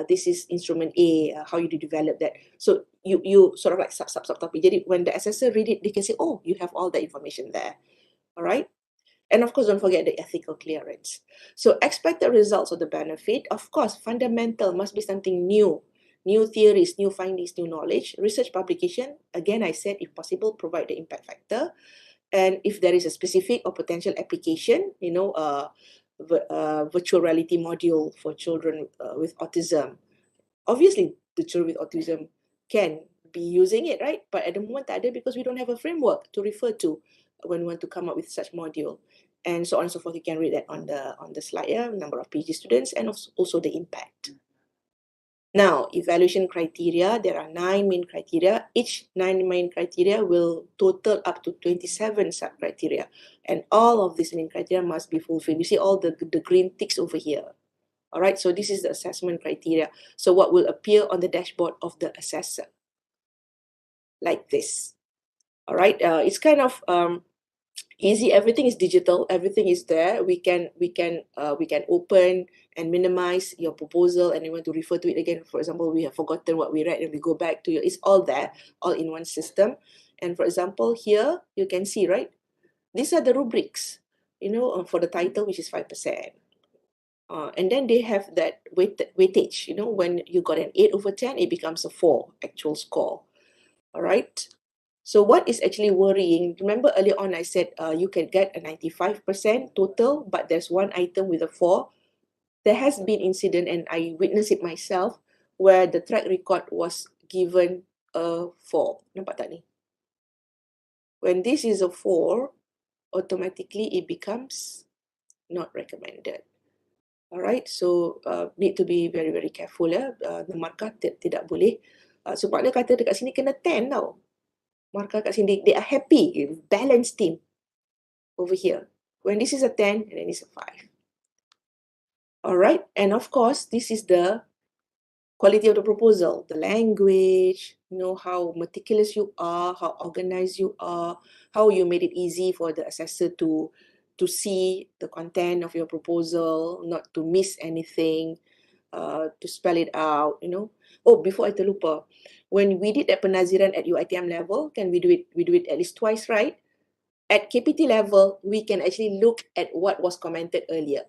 This is instrument A. How you develop that. So you sort of like subtopic. Jadi when the assessor read it, they can say, oh, you have all the information there. All right. And of course, don't forget the ethical clearance. So expect the results of the benefit. Of course, fundamental must be something new. New theories, new findings, new knowledge. Research publication, again, I said, if possible, provide the impact factor. And if there is a specific or potential application, you know, virtual reality module for children with autism. Obviously, the children with autism, can be using it, right? But at the moment tak ada because we don't have a framework to refer to when we want to come up with such module. And so on and so forth. You can read that on the slide, yeah, number of PhD students and also the impact. Now, evaluation criteria, there are 9 main criteria. Each 9 main criteria will total up to 27 sub-criteria. And all of these main criteria must be fulfilled. You see all the green ticks over here. All right, so this is the assessment criteria. So what will appear on the dashboard of the assessor? Like this. All right, it's kind of easy. Everything is digital. Everything is there. We can open and minimize your proposal, and you want to refer to it again. For example, we have forgotten what we read, and we go back to it. It's all there, all in one system. And for example, here you can see, right? These are the rubrics, for the title, which is 5%. And then they have that weightage. When you got an 8/10, it becomes a 4 actual score. All right. So what is actually worrying, remember earlier on I said you can get a 95% total, but there's one item with a 4. There has been incident, and I witnessed it myself, where the track record was given a 4. Nampak tak ni? When this is a 4, automatically it becomes not recommended. Alright, so need to be very, very careful. The markah tidak boleh. Sebab dia kata dekat sini kena 10 tau. Markah kat sini, they are happy, balanced team over here. When this is a 10, and then it's a 5. Alright, and of course, this is the quality of the proposal, the language, how meticulous you are, how organized you are, how you made it easy for the assessor to see the content of your proposal, not to miss anything, to spell it out, Oh, before I terlupa, when we did that penaziran at UiTM level, can we do it at least twice, right? At KPT level, we can actually look at what was commented earlier.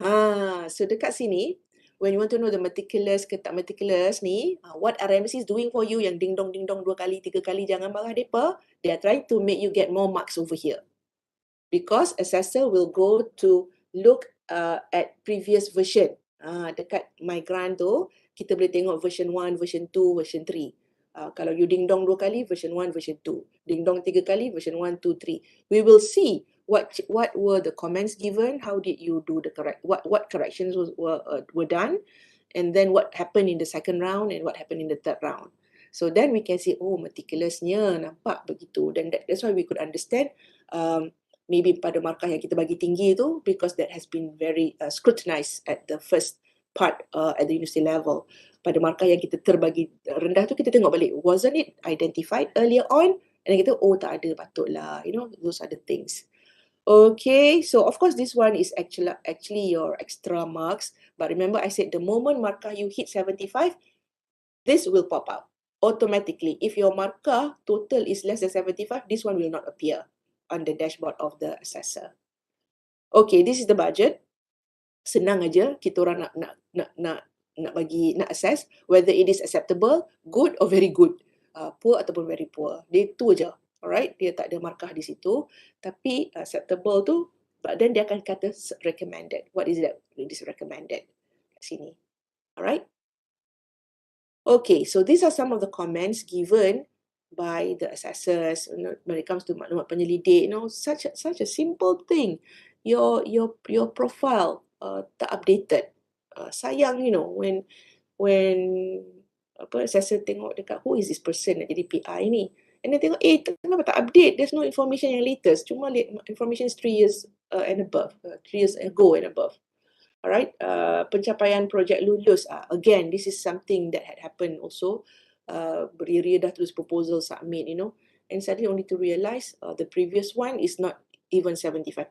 So dekat sini, when you want to know the meticulous ke tak meticulous ni, what RMC is doing for you, yang ding dong 2 kali, 3 kali, jangan marah mereka, they are trying to make you get more marks over here. Because assessor will go to look at previous version. Dekat my grant tu, kita boleh tengok version 1, version 2, version 3. Kalau you ding dong 2 kali, version 1, version 2. Ding dong 3 kali, version 1, 2, 3. We will see what were the comments given, how did you do the what corrections were done, and then what happened in the second round and what happened in the third round. So then we can see, oh, meticulousnya, nampak begitu. Then that's why we could understand maybe pada markah yang kita bagi tinggi tu, because that has been very scrutinized at the first part at the university level. Pada markah yang kita terbagi rendah tu, kita tengok balik, wasn't it identified earlier on? And then kita, oh, tak ada, patutlah, those are the things. Okay, so of course this one is actually your extra marks, but remember I said the moment markah you hit 75, this will pop up automatically. If your markah total is less than 75, this one will not appear on the dashboard of the assessor. Okay, this is the budget. Senang aja kita orang nak assess whether it is acceptable, good or very good, poor ataupun very poor. Dia tu aja. Alright, dia tak ada markah di situ, tapi acceptable tu, but then dia akan kata recommended. What is that? It is recommended. Kat sini. Alright. Okay, so these are some of the comments given by the assessors when it comes to maklumat penyelidik. Such a simple thing. Your profile tak updated. Sayang, when assessor tengok dekat who is this person nak jadi PI ni, and then tengok kenapa tak update, there's no information yang latest, cuma information is 3 years and above, 3 years ago and above. Alright, pencapaian projek lulus, again, this is something that had happened also. Beria dah tulis proposal, submit, and suddenly only to realise the previous one is not even 75%,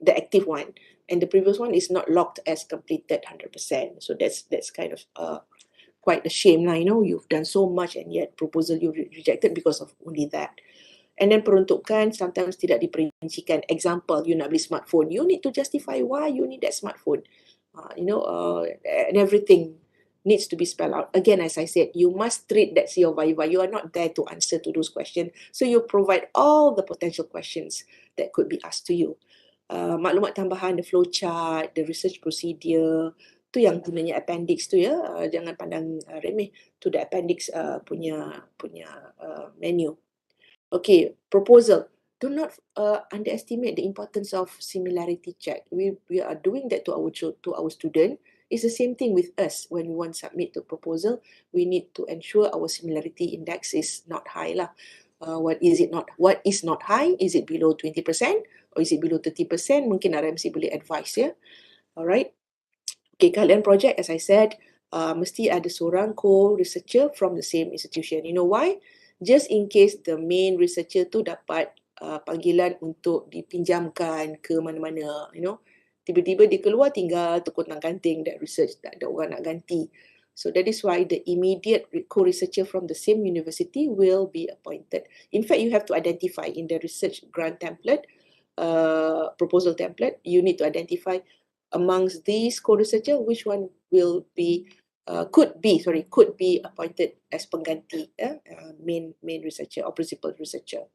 the active one, and the previous one is not logged as completed 100%. So that's kind of quite a shame lah, you've done so much and yet proposal you rejected because of only that. And then peruntukan sometimes tidak diperincikan. Example, you nak beli smartphone, you need to justify why you need that smartphone. And everything needs to be spelled out. Again, as I said, you must treat that your viva. You are not there to answer to those questions. So you provide all the potential questions that could be asked to you. maklumat tambahan, the flow chart, the research procedure, tu yang gunanya appendix tu ya, jangan pandang remeh to the appendix punya menu. Okay, proposal. Do not underestimate the importance of similarity check. We are doing that to our student. It's the same thing with us when we want to submit the proposal. We need to ensure our similarity index is not high lah. What is not high? Is it below 20% or is it below 30%? Mungkin RMC boleh advise ya. Alright. Okay, kalian project as I said, mesti ada seorang co-researcher from the same institution. You know why? Just in case the main researcher tu dapat panggilan untuk dipinjamkan ke mana-mana, you know. Tiba-tiba dia keluar tinggal tekuk-tang-kanting that research, tak ada orang nak ganti. So that is why the immediate co-researcher from the same university will be appointed. In fact, you have to identify in the research grant template, proposal template, you need to identify amongst these co-researcher which one will be could be appointed as pengganti main researcher or principal researcher.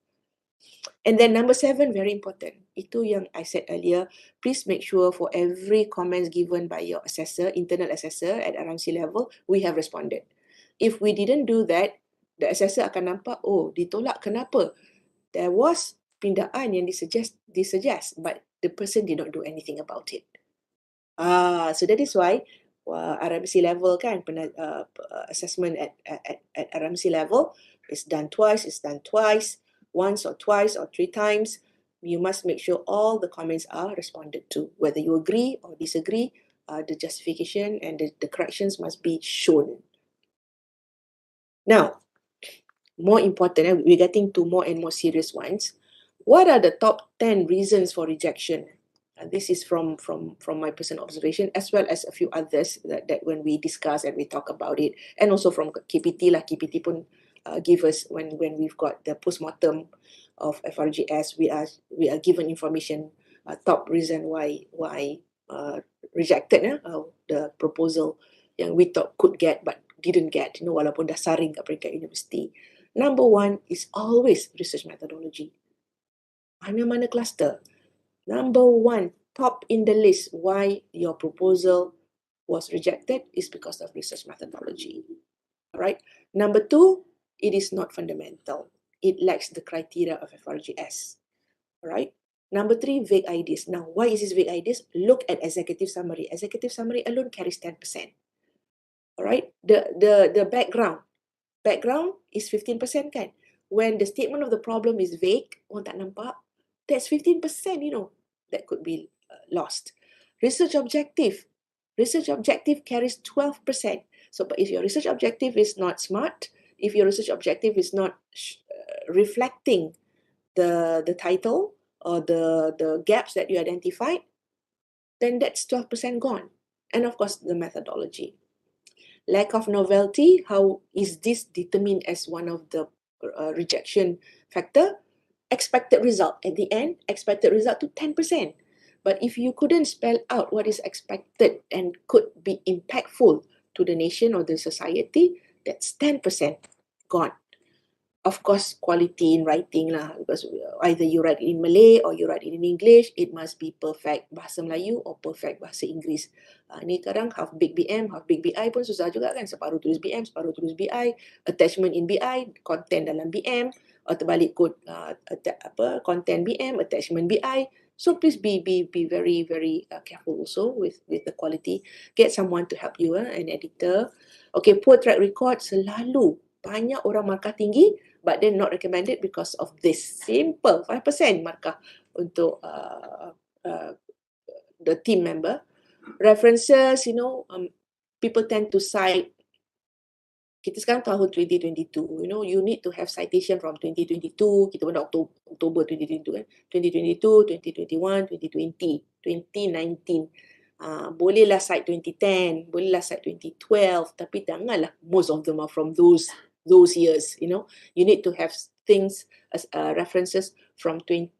And then number 7, very important. Itu yang I said earlier. Please make sure for every comments given by your assessor, internal assessor at RMC level, we have responded. If we didn't do that, the assessor akan nampak, oh, ditolak kenapa? There was pindaan yang disuggest, but the person did not do anything about it. So that is why RMC level kan, assessment at RMC level is done twice, once or twice or 3 times. You must make sure all the comments are responded to. Whether you agree or disagree, the justification and the corrections must be shown. Now, more important, we're getting to more and more serious ones. What are the top 10 reasons for rejection? This is from my personal observation, as well as a few others that when we discuss and we talk about it, and also from KPT lah. KPT pun give us when we've got the postmortem of FRGS, we are given information, top reason why rejected the proposal yang we thought could get but didn't get, you know, walaupun dah saring kat peringkat universiti. Number 1 is always research methodology. Mana-mana cluster. Number 1, top in the list why your proposal was rejected is because of research methodology. Alright. Number 2, it is not fundamental. It lacks the criteria of FRGS. Alright. Number 3, vague ideas. Now, why is this vague ideas? Look at executive summary. Executive summary alone carries 10%. Alright. The background is 15% kan. When the statement of the problem is vague, orang tak nampak, that's 15%, you know, that could be lost. Research objective carries 12%. So, but if your research objective is not smart, if your research objective is not reflecting the title or the gaps that you identified, then that's 12% gone. And of course, the methodology. Lack of novelty, how is this determined as one of the rejection factor? Expected result. At the end, expected result to 10%. But if you couldn't spell out what is expected and could be impactful to the nation or the society, that's 10% gone. Of course, quality in writing lah, because either you write in Malay or you write in English, it must be perfect bahasa Melayu or perfect bahasa Inggeris. Ni kadang half big BM, half big BI pun susah juga kan, separuh tulis BM, separuh tulis BI, attachment in BI, content dalam BM, atau terbalik code content BM, attachment BI. So please be very careful also with the quality. Get someone to help you, an editor. Okay, poor track record, selalu banyak orang markah tinggi, but then not recommended because of this simple 5% markah untuk the team member. References, you know, people tend to cite. Kita sekarang tahun 2022, you know, you need to have citation from 2022. Kita pun dah Oktober 2022 kan. 2022, 2021, 2020, 2019. Bolehlah cite 2010, bolehlah cite 2012, tapi janganlah most of them are from those years, you know. You need to have things as references from 20,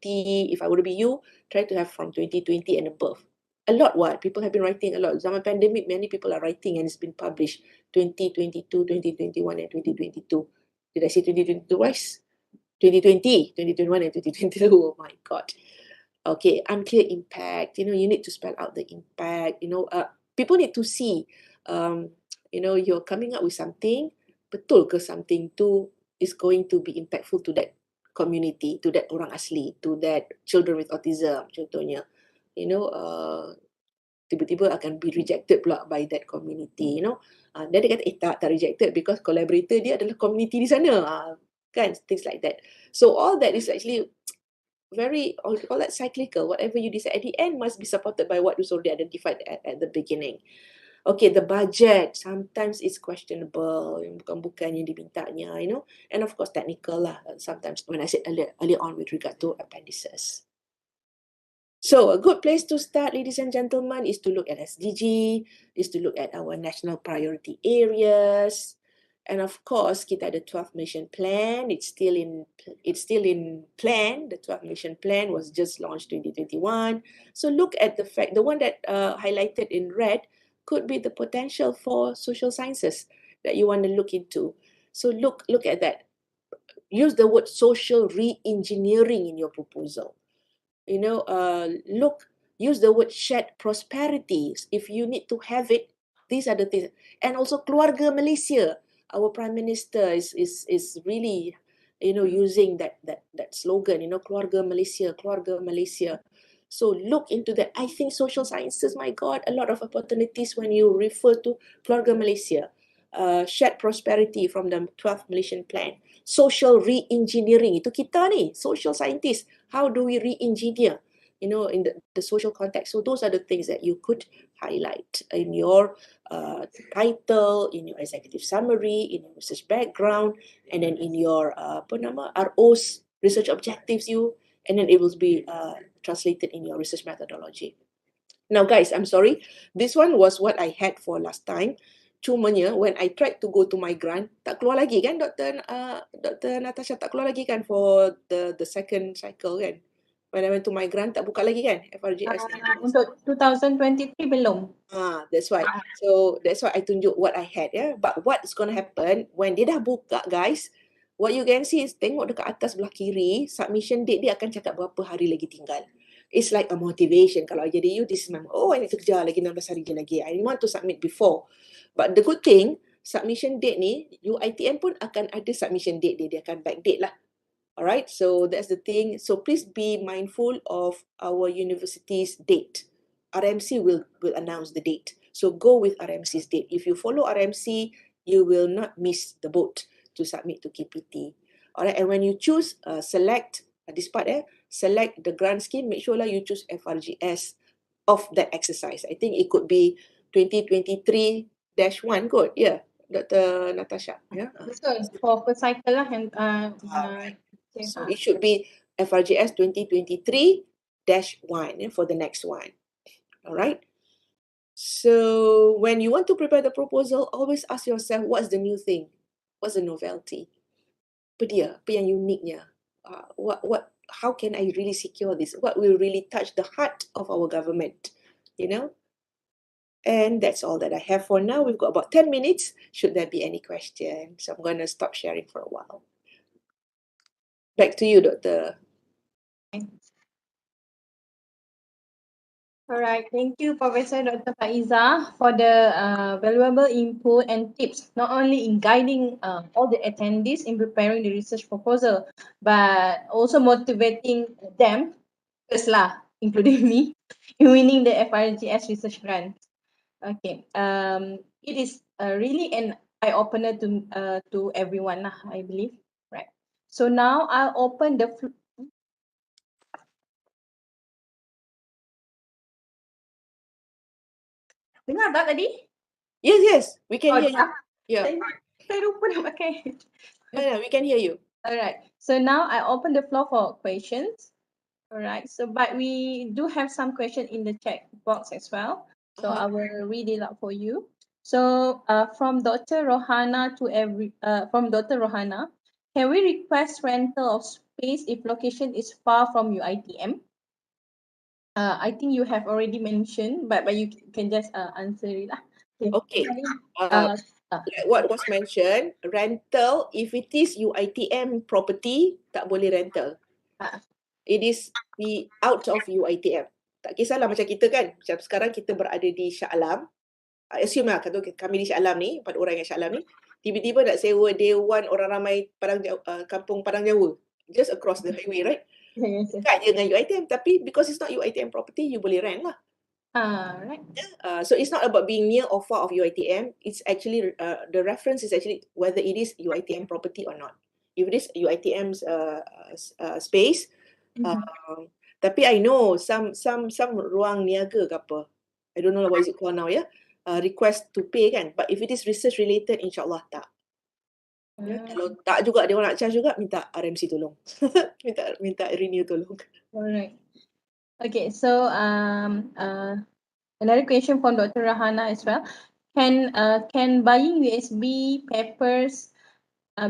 if I were to be you, try to have from 2020 and above. A lot what? People have been writing a lot. Zaman pandemic, many people are writing and it's been published 2022, 2021 and 2022. Did I say 2022 twice? 2020, 2021 and 2022. Oh my God. Okay, unclear impact. You need to spell out the impact. People need to see, you're coming up with something, betul ke something tu is going to be impactful to that community, to that orang asli, to that children with autism, contohnya. Tiba-tiba akan be rejected pula by that community, Dan dia kata, tak rejected because collaborator dia adalah community di sana. Kan, things like that. So all that is actually very, all that cyclical. Whatever you decide at the end must be supported by what was already identified at the beginning. Okay, the budget sometimes is questionable, bukan yang dimintanya, and of course technical lah. Sometimes when I said earlier on with regard to appendices. So a good place to start, ladies and gentlemen, is to look at SDG, is to look at our national priority areas. And of course, kita ada 12 mission plan. It's still in plan. The 12 mission plan was just launched 2021. So look at the fact, the one that highlighted in red could be the potential for social sciences that you want to look into. So look at that. Use the word social re-engineering in your proposal. Use the word shared prosperities. If you need to have it, these are the things. And also Keluarga Malaysia. Our Prime Minister is really, using that slogan, Keluarga Malaysia, Keluarga Malaysia. So look into that. I think social sciences, my God, a lot of opportunities when you refer to Keluarga Malaysia. Shared prosperity from the 12th Malaysian Plan. Social re-engineering, itu kita ni, social scientists. How do we re-engineer, in the social context? So those are the things that you could highlight in your title, in your executive summary, in your research background, and then in your RO's research objectives, and then it will be translated in your research methodology. Now guys, I'm sorry, this one was what I had for last time. Cumanya when I tried to go to my grant, tak keluar lagi kan, Dr. Natasha, tak keluar lagi kan for the second cycle kan. When I went to my grant, tak buka lagi kan FRGS ni. Untuk 2023 belum. That's why. So that's why I tunjuk what I had, yeah. But what's going to happen when dia dah buka, guys, what you can see is, tengok dekat atas belah kiri, submission date dia akan cakap berapa hari lagi tinggal. It's like a motivation. Kalau jadi you, this is I need to kejar lagi 16 hari je lagi. I want to submit before. But the good thing, submission date ni, UiTM pun akan ada submission date dia akan backdate lah. Alright, so that's the thing. So please be mindful of our university's date. RMC will announce the date. So go with RMC's date. If you follow RMC, you will not miss the boat to submit to KPT. Alright, and when you choose, select this part, select the grant scheme, make sure you choose FRGS of that exercise. I think it could be 2023-1 kot, yeah, Dr. Natasha. Yeah. Betul, for per cycle lah yang so it should be FRGS 2023-1 for the next one. All right. So when you want to prepare the proposal, always ask yourself, what's the new thing? What's the novelty? Apa dia? Apa yang uniknya? How can I really secure this? What will really touch the heart of our government? And that's all that I have for now. We've got about 10 minutes. Should there be any questions? So I'm going to stop sharing for a while. Back to you, Dr. Alright, thank you Professor Dr. Faizah for the valuable input and tips, not only in guiding all the attendees in preparing the research proposal, but also motivating them, first lah, including me, in winning the FRGS research grant. Okay, it is really an eye-opener to everyone, I believe. Right. So now I'll open the Dengar tak tadi? Yes, we can hear you. Yeah. Saya lupa nak pakai. No, we can hear you. Alright, so now I open the floor for questions. Alright, so but we do have some questions in the chat box as well. So I will read it out for you. So from Dr. Rohana from Dr. Rohana, can we request rental of space if location is far from UiTM? I think you have already mentioned, but you can just answer it lah. Okay. Like what was mentioned, rental, if it is UiTM property, tak boleh rental. it is out of UiTM. Tak kisahlah macam kita kan, macam sekarang kita berada di Shah Alam. Assume lah, kata kami di Shah Alam ni, 4 orang yang Shah Alam ni, tiba-tiba nak sewa Dewan Orang Ramai Kampung Padang Jawa, just across the highway, right? Yes, yes. Dekat je dengan UiTM, tapi because it's not UiTM property, you boleh rent lah. Right. So it's not about being near or far of UiTM. It's actually the reference is actually whether it is UiTM property or not. If it is UiTM's space, tapi I know some ruang niaga ke apa, I don't know what is it called now, yeah, request to pay kan. But if it is research related, insyaAllah tak. Ya, kalau tak juga dia orang nak charge juga, minta RMC tolong. minta renew tolong. Alright. Okay, so another question from Dr. Rahana as well. Can buying USB papers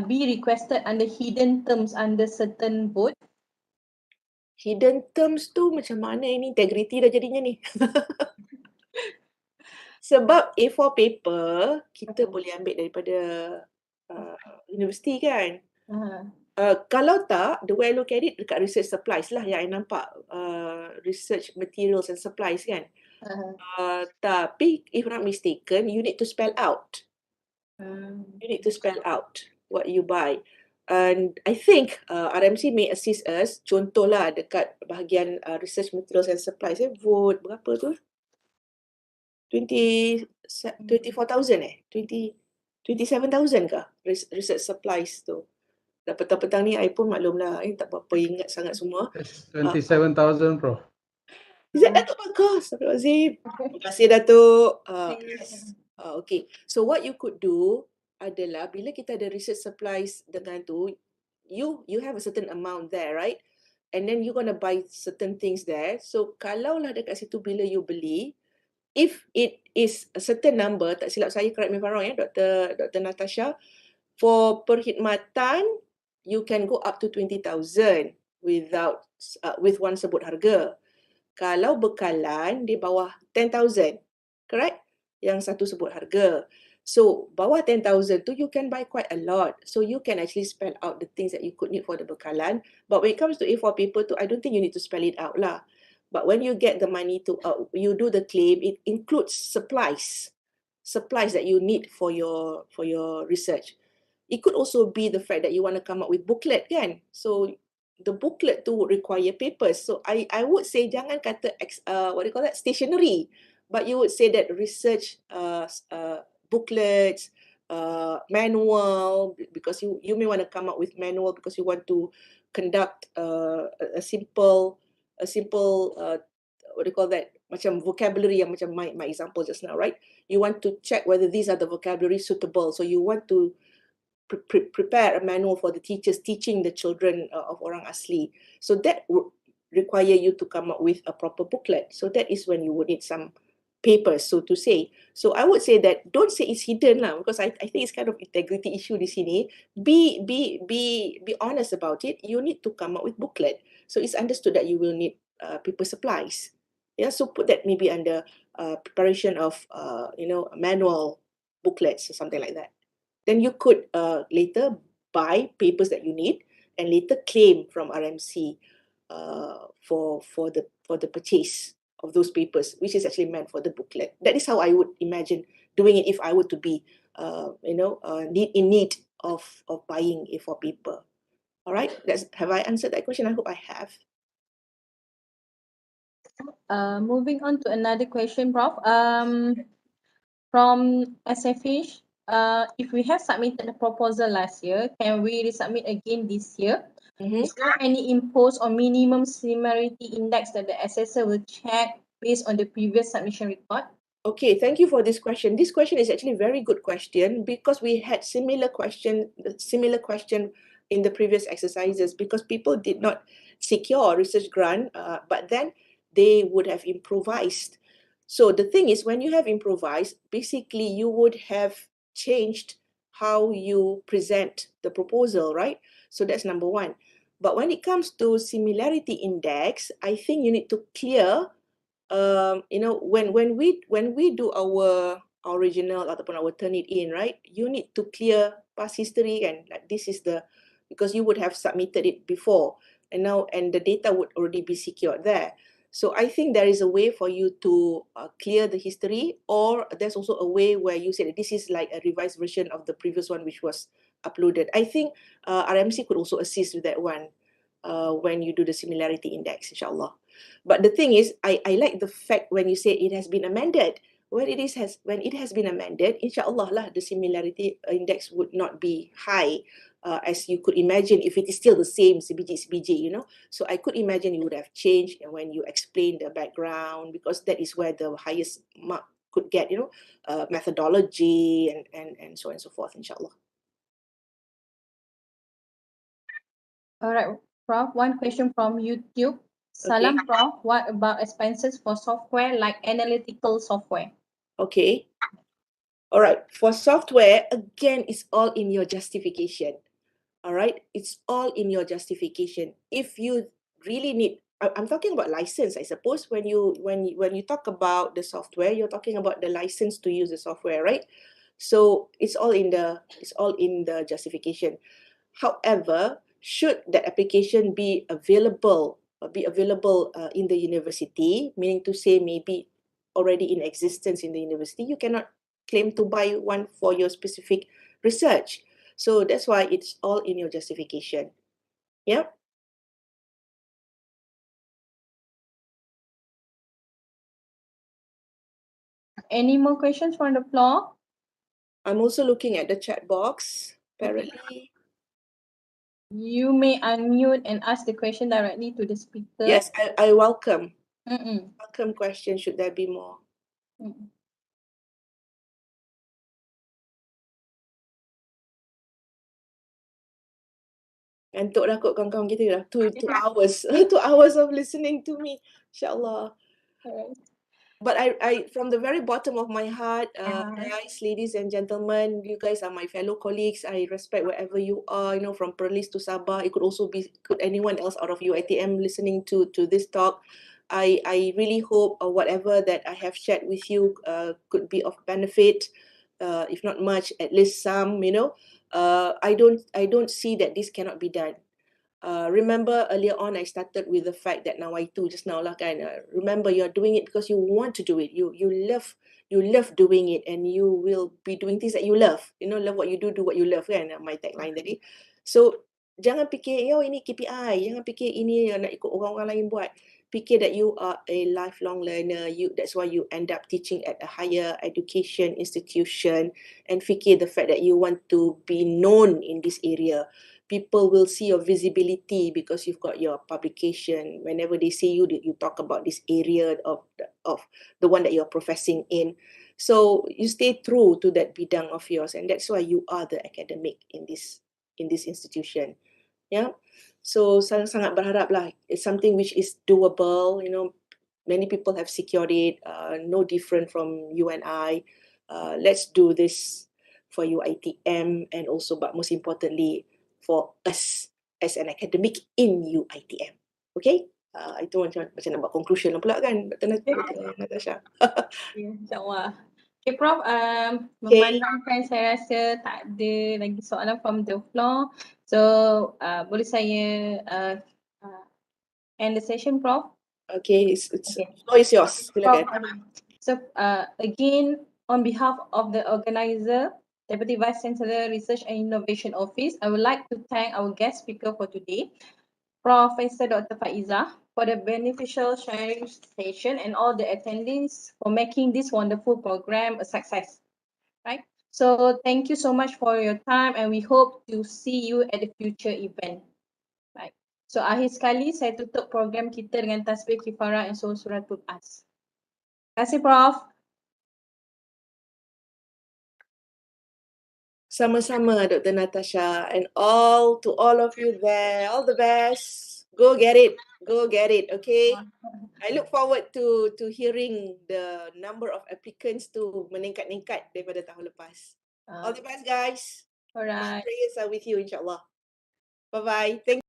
be requested under hidden terms under certain board? Hidden terms tu macam mana ini? Integrity dah jadinya ni. Sebab A4 paper kita boleh ambil daripada universiti kan. Kalau tak, the way I look at it dekat research supplies lah yang I nampak, research materials and supplies kan. Tapi if not mistaken, you need to spell out. You need to spell out what you buy. And I think RMC may assist us. Contohlah dekat bahagian research materials and supplies, vote berapa tu? 24,000 27,000 ke research supplies tu. Dan petang-petang ni I pun maklumlah, tak berapa ingat sangat semua. 27,000 Prof. Is that Datuk bagus? Astagfirullahaladzim. Terima kasih Datuk. Yes. Okay. So what you could do adalah bila kita ada research supplies dengan tu, you have a certain amount there, right? And then you're gonna buy certain things there. So kalaulah dekat situ bila you beli, if it is a certain number, tak silap saya, correct me if I'm wrong ya, Dr. Natasha, for perkhidmatan, you can go up to 20,000 with one sebut harga. Kalau bekalan di bawah 10,000, correct? Yang satu sebut harga. So bawah 10,000 tu you can buy quite a lot. So you can actually spell out the things that you could need for the bekalan. But when it comes to A4 paper tu, I don't think you need to spell it out lah. But when you get the money to, you do the claim, it includes supplies that you need for your research. It could also be the fact that you want to come up with booklet kan. So the booklet tu would require papers. So I would say jangan kata what do you call that, stationery, but you would say that research booklets, manual, because you may want to come up with manual because you want to conduct a simple what do you call that, macam vocabulary yang macam my example just now, right? You want to check whether these are the vocabulary suitable. So you want to prepare a manual for the teachers teaching the children of orang asli. So that would require you to come up with a proper booklet. So that is when you would need some papers, so to say. So I would say that don't say it's hidden lah, because I think it's kind of integrity issue di sini. Be honest about it. You need to come up with booklet. So it's understood that you will need paper supplies. Yeah, so put that maybe under preparation of manual booklets or something like that. Then you could later buy papers that you need and later claim from RMC for the purchase of those papers, which is actually meant for the booklet. That is how I would imagine doing it if I were to be in need of buying A4 paper. All right, have I answered that question? I hope I have. Moving on to another question, Prof. From SFH, if we have submitted a proposal last year, can we resubmit again this year? Is there any imposed or minimum similarity index that the assessor will check based on the previous submission record? Okay, thank you for this question. This question is actually a very good question because we had similar question in the previous exercises, because people did not secure a research grant, but then they would have improvised. So the thing is, when you have improvised, basically you would have changed how you present the proposal, right? So that's number one. But when it comes to similarity index, I think you need to clear, when we do our original ataupun our turn it in, right? You need to clear past history, and like this is because you would have submitted it before, and the data would already be secured there. So I think there is a way for you to clear the history, or there's also a way where you say that this is like a revised version of the previous one which was uploaded. I think RMC could also assist with that one when you do the similarity index, inshallah. But the thing is, I like the fact when you say it has been amended. When it has been amended, inshallah lah, the similarity index would not be high as you could imagine if it is still the same CBG, you know. So I could imagine you would have changed when you explain the background, because that is where the highest mark could get, you know, methodology and so on and so forth, inshallah. All right, Prof. One question from YouTube. Salam, Okay. Prof. What about expenses for software like analytical software? Okay. All right. For software, again, it's all in your justification. All right. It's all in your justification. If you really need, I'm talking about license, I suppose. When you talk about the software, you're talking about the license to use the software, right? So it's all in the justification. However, should that application be available in the university, meaning to say maybe already in existence in the university, you cannot claim to buy one for your specific research. So that's why it's all in your justification. Yeah. Any more questions from the floor? I'm also looking at the chat box. Apparently. You may unmute and ask the question directly to the speaker. Yes, I welcome. Mm-mm. Welcome question. Should there be more? Mm-mm. Ngantuk dah kot kawan-kawan kita dah. 2 hours. 2 hours of listening to me. InsyaAllah. But I from the very bottom of my heart, guys, ladies and gentlemen, you guys are my fellow colleagues. I respect wherever you are, you know, from Perlis to Sabah. It could also be, could anyone else out of UiTM listening to this talk. I really hope whatever that I have shared with you could be of benefit, if not much, at least some, you know. I don't see that this cannot be done. Remember earlier on, I started with the fact that Nawawi just now lah kan. Remember, you're doing it because you want to do it. You love doing it, and you will be doing things that you love. You know, love what you do what you love kan. My tagline tadi. So jangan fikir, yo ini KPI. Jangan fikir ini nak ikut orang-orang lain buat. Fikir that you are a lifelong learner. That's why you end up teaching at a higher education institution, and fikir the fact that you want to be known in this area. People will see your visibility because you've got your publication. Whenever they see you, you talk about this area of the one that you're professing in. So you stay true to that bidang of yours, and that's why you are the academic in this institution. Yeah. So sangat berharap lah, it's something which is doable. You know, many people have secured it. No different from you and I. Let's do this for UiTM, and also, but most importantly, for us as an academic in UiTM. Okay? Itu macam nak buat conclusion lah pula kan, Dr. Natasha. InsyaAllah. Okay, Prof. Okay. Memandangkan saya rasa tak ada lagi soalan from the floor. So, boleh saya end the session, Prof? Okay, floor is yours. Silakan. So, again, on behalf of the organizer, Deputy Vice-Chancellor Research and Innovation Office, I would like to thank our guest speaker for today, Professor Dr. Faizah, for the beneficial sharing session, and all the attendees for making this wonderful program a success. Right? So thank you so much for your time, and we hope to see you at the future event. Right. So akhir sekali saya tutup program kita dengan tasbih kifarah and suratul as. Terima kasih, Prof. Sama-sama, Dr. Natasha, and to all of you there, all the best. Go get it. Go get it, okay? I look forward to hearing the number of applicants to meningkat-ningkat daripada tahun lepas. All the best, guys. Alright. My prayers are with you, insyaAllah. Bye-bye. Thank you.